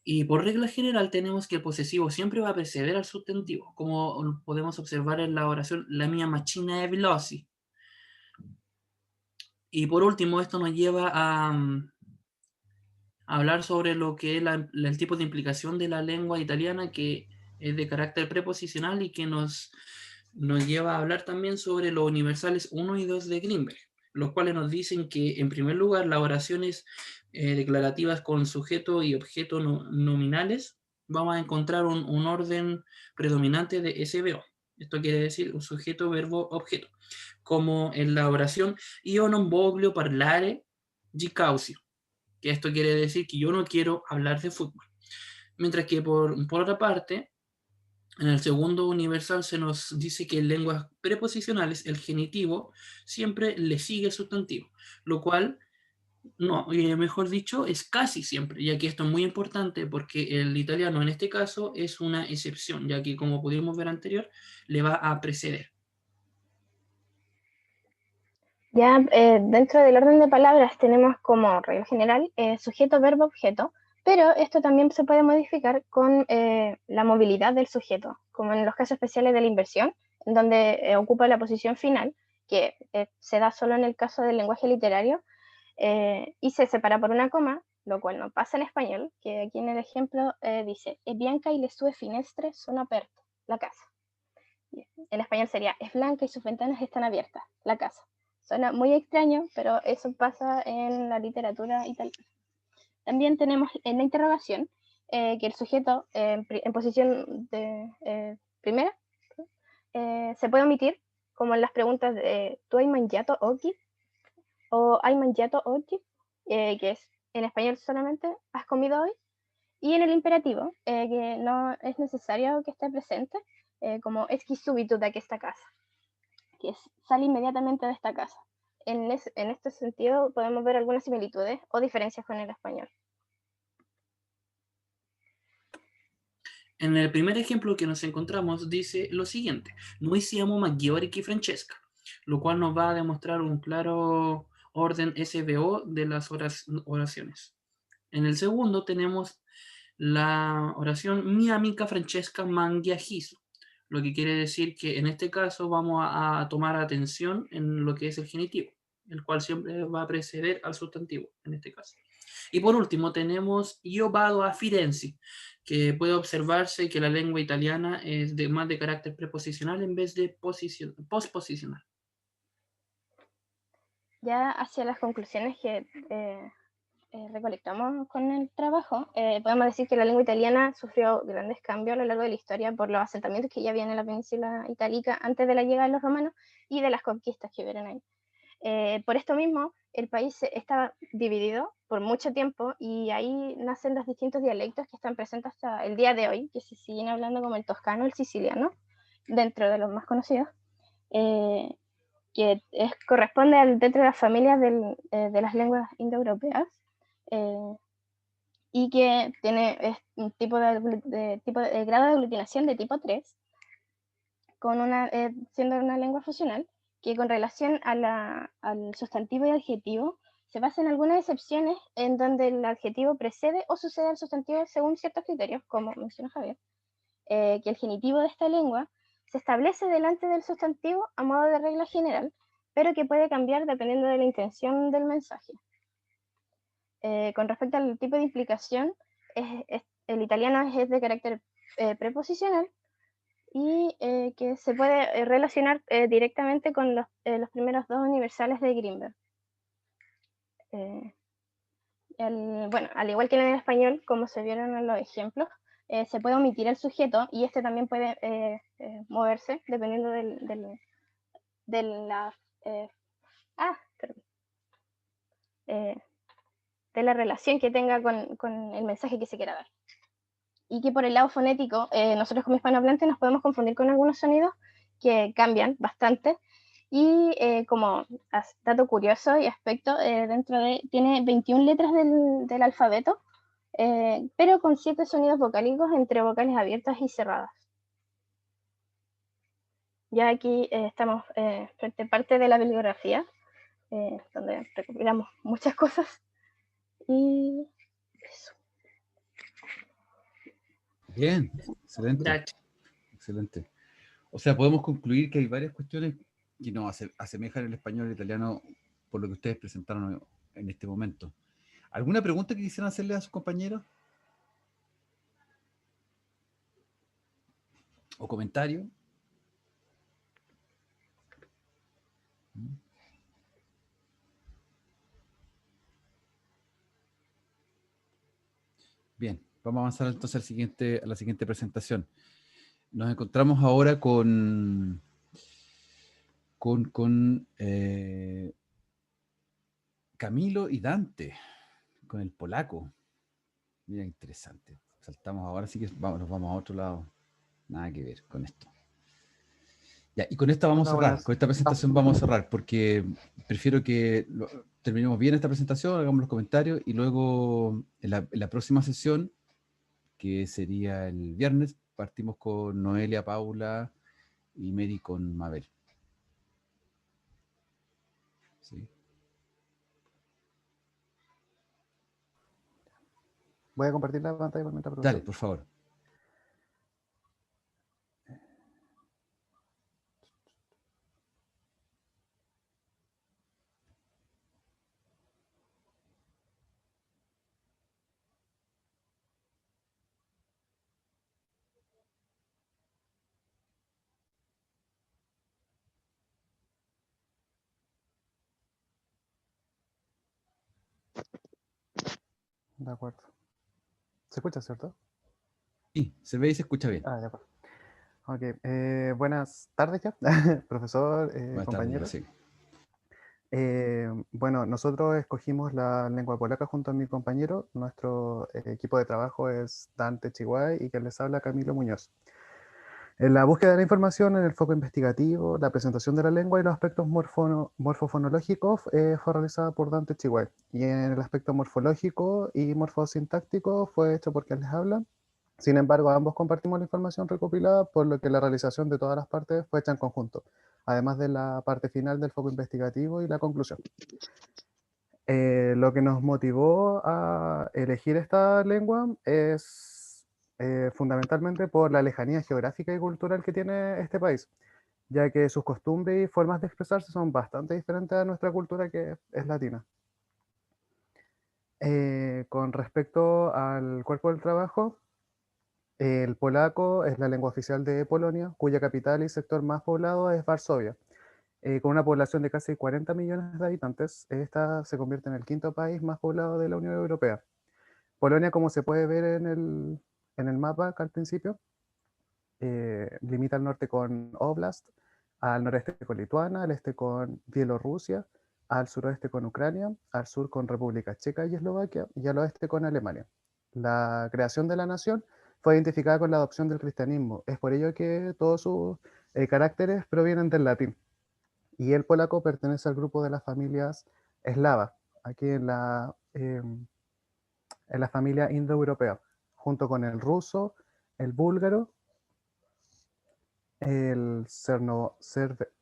Y por regla general tenemos que el posesivo siempre va a preceder al sustantivo, como podemos observar en la oración la mia macchina è veloce. Y por último, esto nos lleva a hablar sobre lo que es el tipo de implicación de la lengua italiana, que es de carácter preposicional y que nos lleva a hablar también sobre los universales 1 y 2 de Greenberg, los cuales nos dicen que, en primer lugar, las oraciones declarativas con sujeto y objeto nominales, vamos a encontrar un orden predominante de SVO. Esto quiere decir un sujeto, verbo, objeto, como en la oración io non voglio parlare di calcio, que esto quiere decir que yo no quiero hablar de fútbol. Mientras que por otra parte, en el segundo universal se nos dice que en lenguas preposicionales el genitivo siempre le sigue el sustantivo, lo cual, no, mejor dicho, es casi siempre, ya que esto es muy importante porque el italiano en este caso es una excepción, ya que como pudimos ver anterior, le va a preceder.
Ya dentro del orden de palabras tenemos como regla general sujeto, verbo, objeto, pero esto también se puede modificar con la movilidad del sujeto, como en los casos especiales de la inversión, en donde ocupa la posición final, que se da solo en el caso del lenguaje literario, y se separa por una coma, lo cual no pasa en español, que aquí en el ejemplo dice, es bianca y le sue finestre sono aperte, la casa. En español sería, es blanca y sus ventanas están abiertas, la casa. Suena muy extraño, pero eso pasa en la literatura italiana. También tenemos en la interrogación que el sujeto en posición de, primera se puede omitir, como en las preguntas de ¿tu hai mangiato oggi? O hai mangiato oggi? Que es en español solamente ¿has comido hoy? Y en el imperativo, que no es necesario que esté presente, como es que subito de esta casa, que es sale inmediatamente de esta casa. En este sentido podemos ver algunas similitudes o diferencias con el español.
En el primer ejemplo que nos encontramos dice lo siguiente, noi siamo maggiori che Francesca, lo cual nos va a demostrar un claro orden SVO de las oraciones. En el segundo tenemos la oración mi amica Francesca mangia giso, lo que quiere decir que en este caso vamos a tomar atención en lo que es el genitivo, el cual siempre va a preceder al sustantivo en este caso. Y por último tenemos io vado a Firenze, que puede observarse que la lengua italiana es más de carácter preposicional en vez de posposicional.
Ya hacia las conclusiones que recolectamos con el trabajo, podemos decir que la lengua italiana sufrió grandes cambios a lo largo de la historia por los asentamientos que ya había en la península itálica antes de la llegada de los romanos y de las conquistas que hubieron ahí. Por esto mismo, el país estaba dividido por mucho tiempo y ahí nacen los distintos dialectos que están presentes hasta el día de hoy, que se siguen hablando como el toscano, el siciliano, dentro de los más conocidos, que corresponde dentro de las familias de las lenguas indoeuropeas, y que tiene un tipo de grado de aglutinación de tipo 3, con siendo una lengua funcional, que con relación al sustantivo y adjetivo se basa en algunas excepciones en donde el adjetivo precede o sucede al sustantivo según ciertos criterios, como mencionó Javier, que el genitivo de esta lengua se establece delante del sustantivo a modo de regla general, pero que puede cambiar dependiendo de la intención del mensaje. Con respecto al tipo de implicación, el italiano es de carácter preposicional, y que se puede relacionar directamente con los primeros dos universales de Greenberg. Bueno, al igual que en el español, como se vieron en los ejemplos, se puede omitir el sujeto y este también puede moverse dependiendo de la relación que tenga con el mensaje que se quiera dar. Y que por el lado fonético, nosotros como hispanohablantes nos podemos confundir con algunos sonidos que cambian bastante. Y como dato curioso y aspecto, tiene 21 letras del alfabeto, pero con 7 sonidos vocálicos entre vocales abiertas y cerradas. Ya aquí estamos frente a parte de la bibliografía, donde recopilamos muchas cosas. Y eso.
Bien, excelente.
Gracias.
Excelente. O sea, podemos concluir que hay varias cuestiones que nos asemejan el español y el italiano por lo que ustedes presentaron en este momento. ¿Alguna pregunta que quisieran hacerle a sus compañeros? ¿O comentario? Bien, vamos a avanzar entonces a la siguiente presentación. Nos encontramos ahora con Camilo y Dante, con el polaco. Mira, interesante. Saltamos ahora, sí que nos vamos a otro lado. Nada que ver con esto. Ya, y con esta vamos a cerrar. Con esta presentación vamos a cerrar, porque prefiero que terminemos bien esta presentación, hagamos los comentarios, y luego en la próxima sesión, que sería el viernes, partimos con Noelia, Paula y Mary con Mabel. ¿Sí?
Voy a compartir la pantalla por mientras, profesor.
Dale, por favor.
De acuerdo. ¿Se escucha, cierto?
Sí, se ve y se escucha bien.
De acuerdo. Ok, buenas tardes ya, profesor,
Buenas
compañeros.
tardes, sí.
Bueno, nosotros escogimos la lengua polaca junto a mi compañero. Nuestro equipo de trabajo es Dante Chihuay y quien les habla Camilo Muñoz. En la búsqueda de la información, en el foco investigativo, la presentación de la lengua y los aspectos morfofonológicos fue realizada por Dante Chihuay. Y en el aspecto morfológico y morfosintáctico fue hecho por quien les habla. Sin embargo, ambos compartimos la información recopilada, por lo que la realización de todas las partes fue hecha en conjunto, además de la parte final del foco investigativo y la conclusión. Lo que nos motivó a elegir esta lengua es fundamentalmente por la lejanía geográfica y cultural que tiene este país, ya que sus costumbres y formas de expresarse son bastante diferentes a nuestra cultura, que es latina. Con respecto al cuerpo del trabajo, el polaco es la lengua oficial de Polonia, cuya capital y sector más poblado es Varsovia. Con una población de casi 40 millones de habitantes, esta se convierte en el quinto país más poblado de la Unión Europea. Polonia, como se puede ver en el mapa acá al principio, limita al norte con Oblast, al noreste con Lituania, al este con Bielorrusia, al suroeste con Ucrania, al sur con República Checa y Eslovaquia, y al oeste con Alemania. La creación de la nación fue identificada con la adopción del cristianismo. Es por ello que todos sus caracteres provienen del latín. Y el polaco pertenece al grupo de las familias eslavas, aquí en la familia indoeuropea, junto con el ruso, el búlgaro, el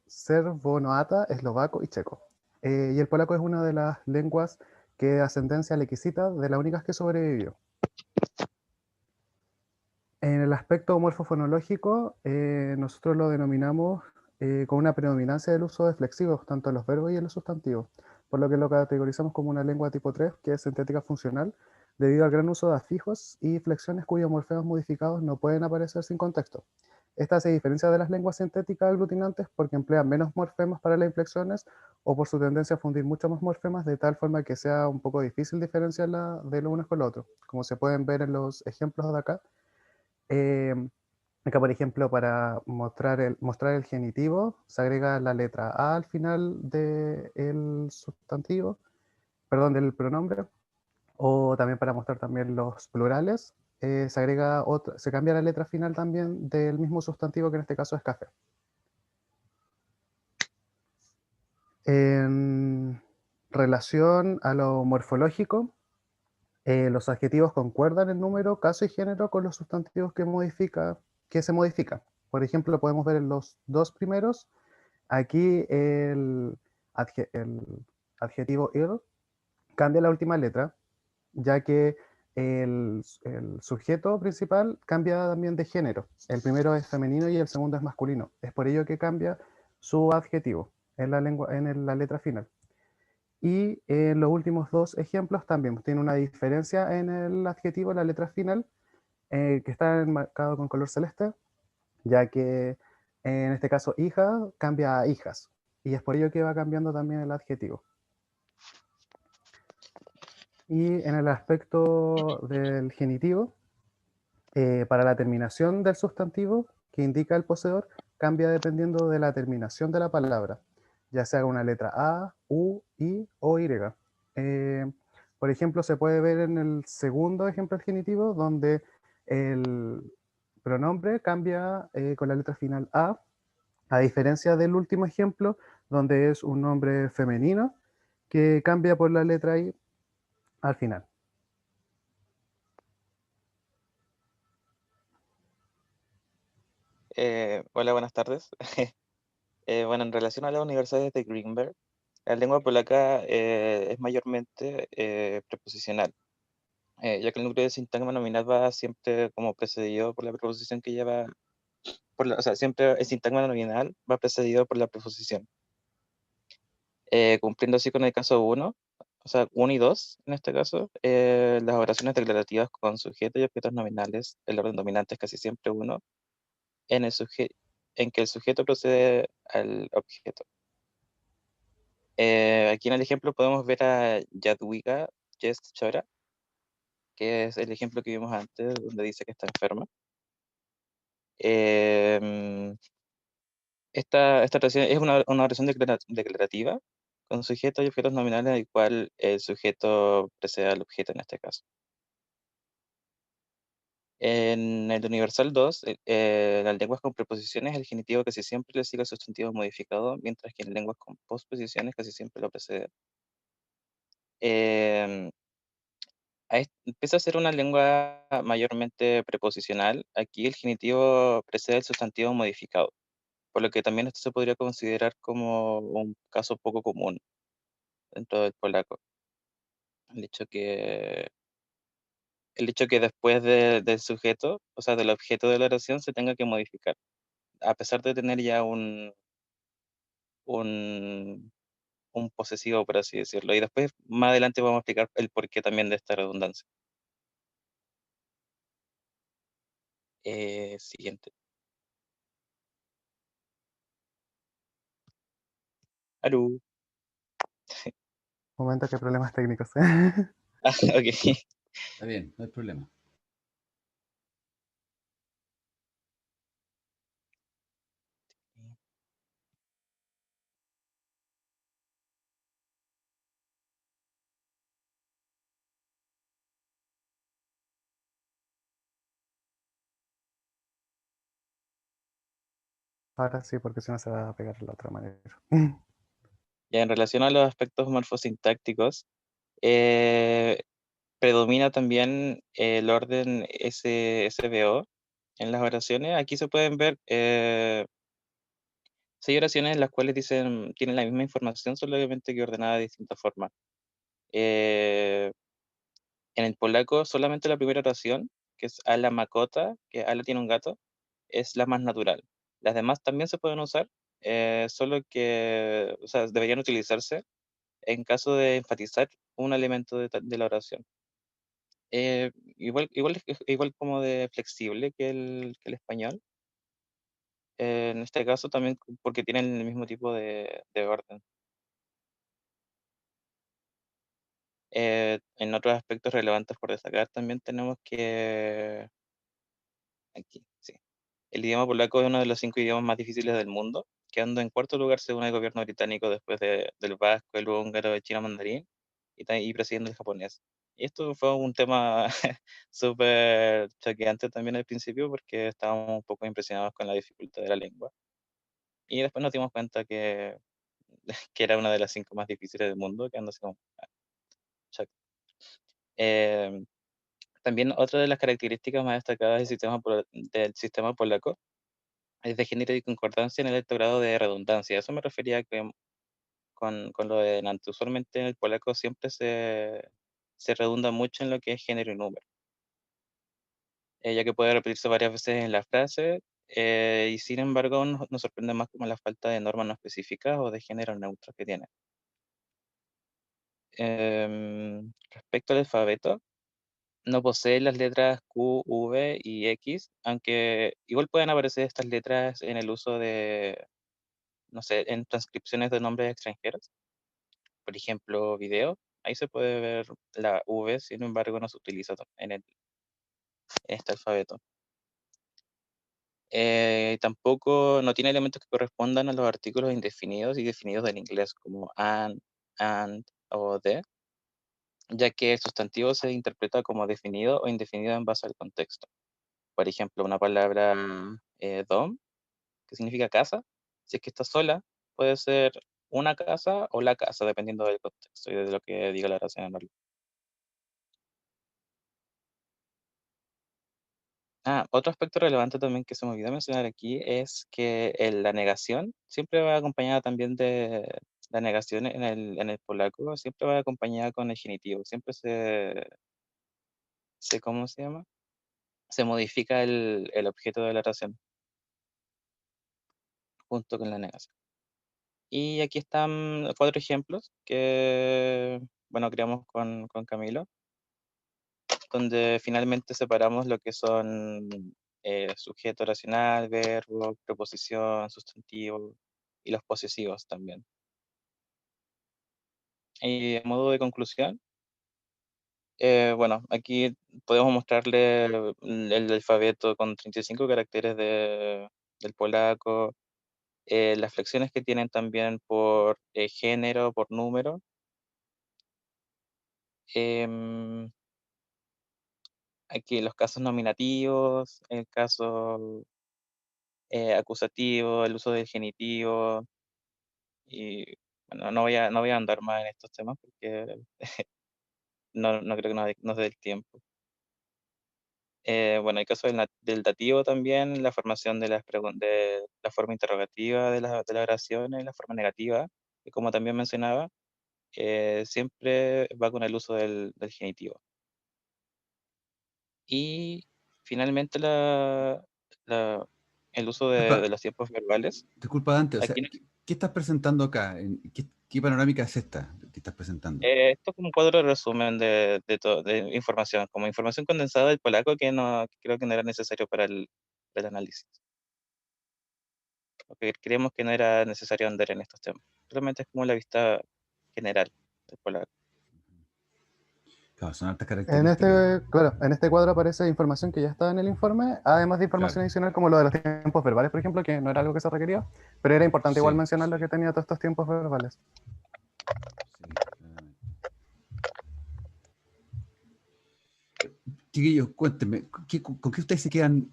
serbonoata, eslovaco y checo. Y el polaco es una de las lenguas que de ascendencia lequisita, de las únicas que sobrevivió. En el aspecto morfofonológico, nosotros lo denominamos con una predominancia del uso de flexivos, tanto en los verbos y en los sustantivos, por lo que lo categorizamos como una lengua tipo 3, que es sintética funcional, debido al gran uso de afijos y flexiones cuyos morfemas modificados no pueden aparecer sin contexto. Esta se diferencia de las lenguas sintéticas aglutinantes porque emplean menos morfemas para las inflexiones o por su tendencia a fundir muchos más morfemas, de tal forma que sea un poco difícil diferenciarla de lo uno con lo otro. Como se pueden ver en los ejemplos de acá, Acá, por ejemplo, para mostrar el genitivo, se agrega la letra A al final del sustantivo, perdón, del pronombre, o también para mostrar también los plurales, se cambia la letra final también del mismo sustantivo, que en este caso es café. En relación a lo morfológico, los adjetivos concuerdan en número, caso y género con los sustantivos que se modifican. Por ejemplo, podemos ver en los dos primeros, aquí el adjetivo ir cambia la última letra, ya que el sujeto principal cambia también de género. El primero es femenino y el segundo es masculino. Es por ello que cambia su adjetivo en la letra final. Y en los últimos dos ejemplos también tiene una diferencia en el adjetivo, en la letra final, que está marcado con color celeste, ya que en este caso hija cambia a hijas. Y es por ello que va cambiando también el adjetivo. Y en el aspecto del genitivo, para la terminación del sustantivo que indica el poseedor, cambia dependiendo de la terminación de la palabra, ya sea una letra A, U, I o Y. Por ejemplo, se puede ver en el segundo ejemplo del genitivo, donde el pronombre cambia con la letra final a diferencia del último ejemplo, donde es un nombre femenino que cambia por la letra I al final.
Hola, buenas tardes. Bueno, en relación a las universidades de Greenberg, la lengua polaca es mayormente preposicional, ya que el núcleo de sintagma nominal va siempre como precedido por la preposición que lleva, o sea, siempre el sintagma nominal va precedido por la preposición, cumpliendo así con el caso 1, o sea, 1 y 2, en este caso, las oraciones declarativas con sujeto y objetos nominales, el orden dominante es casi siempre 1, en en que el sujeto procede al objeto. Aquí en el ejemplo podemos ver a Jadwiga Jest Chora, que es el ejemplo que vimos antes, donde dice que está enferma. Em, esta oración es una oración declarativa con sujeto y objetos nominales, en el cual el sujeto precede al objeto en este caso. En el universal 2, las lenguas con preposiciones, el genitivo casi siempre le sigue al sustantivo modificado, mientras que en lenguas con posposiciones casi siempre lo precede. Em, Empieza a ser una lengua mayormente preposicional. Aquí el genitivo precede el sustantivo modificado, por lo que también esto se podría considerar como un caso poco común dentro del polaco. El hecho que, el hecho que después del sujeto, o sea, del objeto de la oración, se tenga que modificar, a pesar de tener ya un, un posesivo, por así decirlo. Y después, más adelante, vamos a explicar el porqué también de esta redundancia. Siguiente. Aru.
Momento que problemas técnicos.
Ah, ok.
Está bien, no hay problema.
Ahora sí, porque si no se va a pegar de la otra manera.
Ya en relación a los aspectos morfosintácticos, eh, predomina también el orden SVO en las oraciones. Aquí se pueden ver, si hay oraciones en las cuales tienen la misma información, solamente que ordenada de distinta forma. Eh, en el polaco, solamente la primera oración, que es Ala Makota, que Ala tiene un gato, es la más natural. Las demás también se pueden usar, solo que, o sea, deberían utilizarse en caso de enfatizar un elemento de la oración. Igual como de flexible que el español, en este caso también porque tienen el mismo tipo de orden. En otros aspectos relevantes por destacar, también tenemos que aquí, sí. El idioma polaco es uno de los 5 idiomas más difíciles del mundo, quedando en cuarto lugar según el gobierno británico después del vasco, el húngaro, el chino mandarín y presidiendo el japonés. Y esto fue un tema súper choqueante también al principio porque estábamos un poco impresionados con la dificultad de la lengua. Y después nos dimos cuenta que era una de las 5 más difíciles del mundo, quedando así como, shock. Em, También otra de las características más destacadas del sistema polaco es de género y concordancia en el alto grado de redundancia. A eso me refería con lo de delante. Usualmente en el polaco siempre se redunda mucho en lo que es género y número, ya que puede repetirse varias veces en la frase, y sin embargo nos sorprende más como la falta de normas no específicas o de género neutros que tiene. Respecto al alfabeto, no posee las letras Q, V y X, aunque igual pueden aparecer estas letras en el uso de, no sé, en transcripciones de nombres extranjeros. Por ejemplo, video, ahí se puede ver la V, sin embargo no se utiliza en este alfabeto. Tampoco no tiene elementos que correspondan a los artículos indefinidos y definidos del inglés, como and o the, ya que el sustantivo se interpreta como definido o indefinido en base al contexto. Por ejemplo, una palabra dom, que significa casa, si es que está sola, puede ser una casa o la casa, dependiendo del contexto y de lo que diga la oración en realidad. Otro aspecto relevante también que se me olvidó mencionar aquí es que la negación siempre va acompañada también de la negación en el polaco, siempre va acompañada con el genitivo, siempre ¿cómo se llama? Se modifica el objeto de la oración junto con la negación. Y aquí están 4 ejemplos que, bueno, creamos con Camilo, donde finalmente separamos lo que son sujeto oracional, verbo, preposición, sustantivo y los posesivos también. Y a modo de conclusión, bueno, aquí podemos mostrarle el alfabeto con 35 caracteres del polaco, las flexiones que tienen también por género, por número. em, Aquí los casos nominativos, el caso acusativo, el uso del genitivo, y bueno, no voy a andar más en estos temas porque no creo que nos dé el tiempo. Bueno, el caso del dativo también, la formación de la forma interrogativa de las oraciones, la forma negativa, que como también mencionaba, siempre va con el uso del genitivo. Y finalmente el uso
Disculpa,
de los tiempos verbales.
disculpa Dante, o sea,
Aquí
¿qué estás presentando acá? ¿Qué panorámica es esta que estás presentando?
esto es como un cuadro de resumen de información, como información condensada del polaco que creo que no era necesario para el análisis. Porque creemos que no era necesario andar en estos temas. Realmente es como la vista general del polaco.
Claro, son altas
En
características.
claro, en este cuadro aparece información que ya está en el informe, además de información
Claro,
adicional como lo de los tiempos verbales, por ejemplo, que no era algo que se requería, pero era importante igual
sí,
mencionar lo que tenía todos estos tiempos verbales.
sí, claramente. Chiquillos, cuéntenme, ¿con qué ustedes se quedan?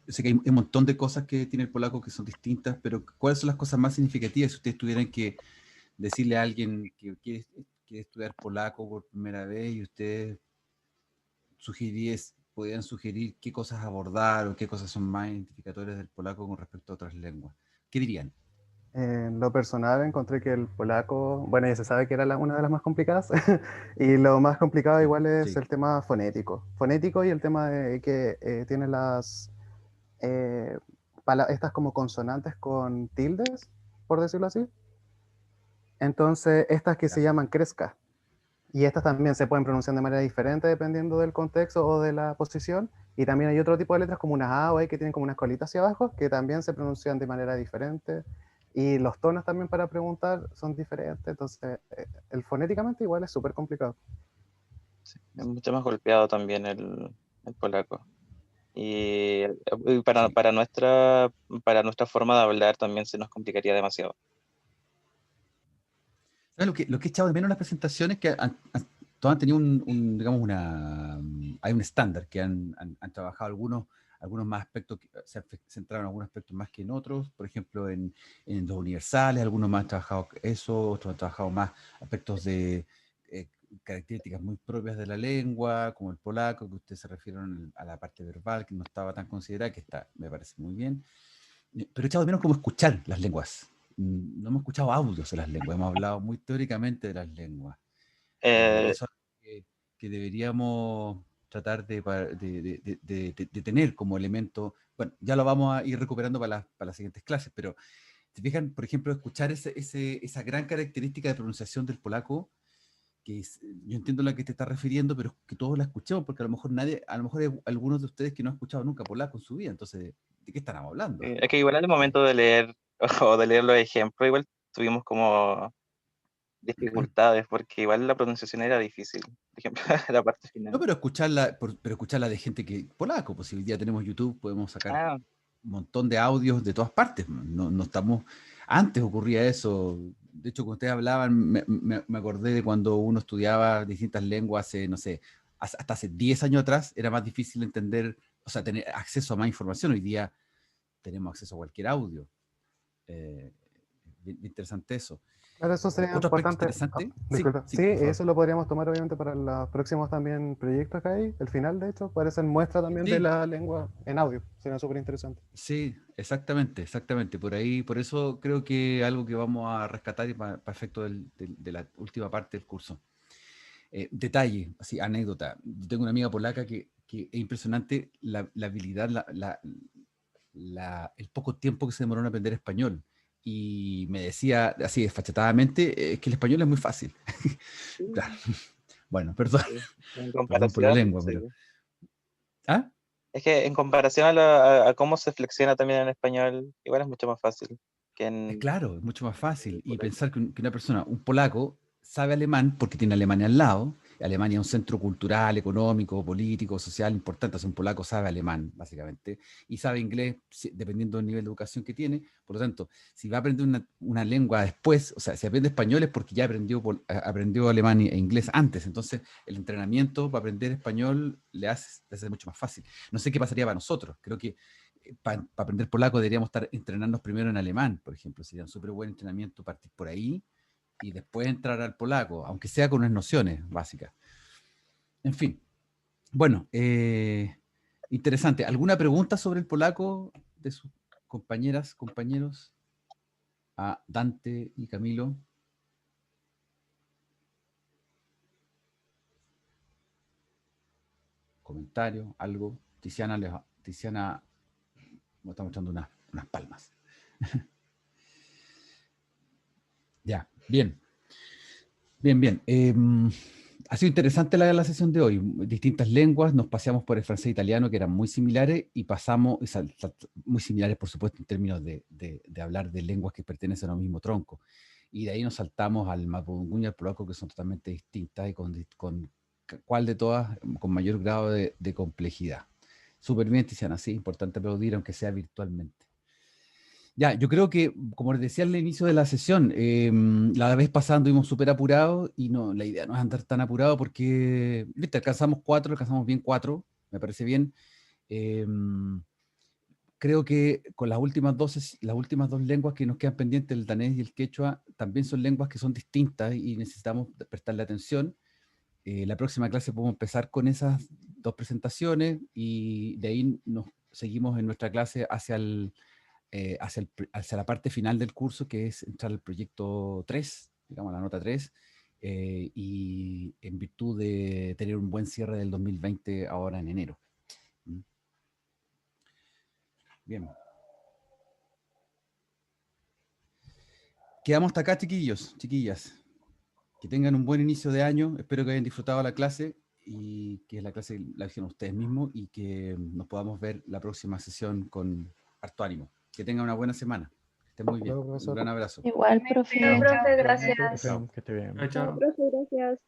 Sé que hay un montón de cosas que tiene el polaco que son distintas, pero ¿cuáles son las cosas más significativas si ustedes tuvieran que decirle a alguien que quiere estudiar polaco por primera vez y ustedes podrían sugerir qué cosas abordar o qué cosas son más identificatorias del polaco con respecto a otras lenguas? ¿Qué dirían?
En lo personal encontré que el polaco, bueno, ya se sabe que era una de las más complicadas, y lo más complicado
Sí,
igual es
sí,
el tema fonético. Fonético y el tema de que tiene eh, estas como consonantes con tildes, por decirlo así. Entonces, estas que
ya,
se llaman cresca, y estas también se pueden pronunciar de manera diferente dependiendo del contexto o de la posición. Y también hay otro tipo de letras como unas A o E que tienen como unas colitas hacia abajo que también se pronuncian de manera diferente. Y los tonos también para preguntar son diferentes. Entonces, el fonéticamente igual es súper complicado.
Sí, es mucho más golpeado también el polaco. Y para nuestra forma de hablar también se nos complicaría demasiado.
¿Sabes lo que he echado de menos en las presentaciones? Que todas han tenido digamos, hay un estándar que han trabajado algunos más aspectos, se han centrado en algunos aspectos más que en otros, por ejemplo, en los universales, algunos más han trabajado eso, otros han trabajado más aspectos de características muy propias de la lengua, como el polaco, que ustedes se refirieron a la parte verbal, que no estaba tan considerada, que me parece muy bien. Pero he echado de menos como escuchar las lenguas. No hemos escuchado audios de las lenguas, hemos hablado muy teóricamente de las lenguas. Eso es que deberíamos tratar de tener como elemento. Bueno, ya lo vamos a ir recuperando para las siguientes clases, pero ¿se fijan, por ejemplo, escuchar esa gran característica de pronunciación del polaco? Yo entiendo a la que te estás refiriendo, pero que todos la escuchemos, porque a lo mejor hay algunos de ustedes que no han escuchado nunca polaco en su vida, entonces, ¿de qué están hablando?
Es que igual en el momento de leer o de leer los ejemplos, igual tuvimos como dificultades, porque igual la pronunciación era difícil, por ejemplo, la parte final.
No, pero escucharla de gente polaco, pues si hoy día tenemos YouTube, podemos sacar un montón de audios de todas partes. No estamos. Antes ocurría eso. De hecho, cuando ustedes hablaban, me acordé de cuando uno estudiaba distintas lenguas, no sé, hasta hace 10 años atrás era más difícil entender, o sea, tener acceso a más información. Hoy día tenemos acceso a cualquier audio. Bien interesante eso.
Claro, eso sería
Otro aspecto
importante.
interesante.
Disculpa.
Sí,
Sí,
por favor.
eso lo podríamos tomar obviamente para los próximos también proyectos que hay. El final, de hecho, puede ser muestra también de la lengua en audio. Sería súper interesante.
Sí, exactamente. Por eso creo que algo que vamos a rescatar y para efecto de la última parte del curso. Detalle, así, anécdota. Yo tengo una amiga polaca que es impresionante la habilidad, el poco tiempo que se demoró en aprender español. Y me decía así desfachatadamente que el español es muy fácil. Claro. Bueno, perdón. Perdón por la lengua, pero... ¿Ah?
Es que en comparación a cómo se flexiona también en español, igual es mucho más fácil que en...
Claro, es mucho más fácil. Y pensar que una persona, un polaco, sabe alemán porque tiene Alemania al lado. Alemania es un centro cultural, económico, político, social importante. O sea, un polaco sabe alemán, básicamente, y sabe inglés dependiendo del nivel de educación que tiene. Por lo tanto, si va a aprender una lengua después, o sea, si aprende español es porque ya aprendió alemán e inglés antes. Entonces, el entrenamiento para aprender español le hace mucho más fácil. No sé qué pasaría para nosotros. Creo que para aprender polaco deberíamos estar entrenándonos primero en alemán, por ejemplo. Sería un súper buen entrenamiento partir por ahí y después entrar al polaco, aunque sea con unas nociones básicas. En fin. Bueno, interesante. ¿Alguna pregunta sobre el polaco de sus compañeras, compañeros? A Dante y Camilo. Comentario, algo. Tiziana me está mostrando unas palmas. Ya, bien. Bien. Ha sido interesante la sesión de hoy. Distintas lenguas, nos paseamos por el francés e italiano, que eran muy similares, y pasamos, muy similares, por supuesto, en términos de hablar de lenguas que pertenecen al mismo tronco. Y de ahí nos saltamos al mapudungun y al polaco, que son totalmente distintas, y con cuál de todas con mayor grado de complejidad. Súper bien, Tiziana, sí, importante aplaudir, aunque sea virtualmente. Ya, yo creo que, como les decía al inicio de la sesión, la vez pasada anduvimos súper apurados y no, la idea no es andar tan apurado porque, viste, alcanzamos bien 4, me parece bien. Creo que con las últimas dos lenguas que nos quedan pendientes, el danés y el quechua, también son lenguas que son distintas y necesitamos prestarle atención. La próxima clase podemos empezar con esas 2 presentaciones y de ahí nos seguimos en nuestra clase hacia la parte final del curso, que es entrar al proyecto 3, digamos la nota 3, y en virtud de tener un buen cierre del 2020 ahora en enero. Bien. Quedamos hasta acá, chiquillos, chiquillas. Que tengan un buen inicio de año, espero que hayan disfrutado la clase y que la clase la hicieron ustedes mismos y que nos podamos ver la próxima sesión con harto ánimo. Que tengan una buena semana. Que estén muy bien. Un gran abrazo.
Igual, profe.
Profe, gracias.
Que esté bien.
Chao.
Profe, gracias.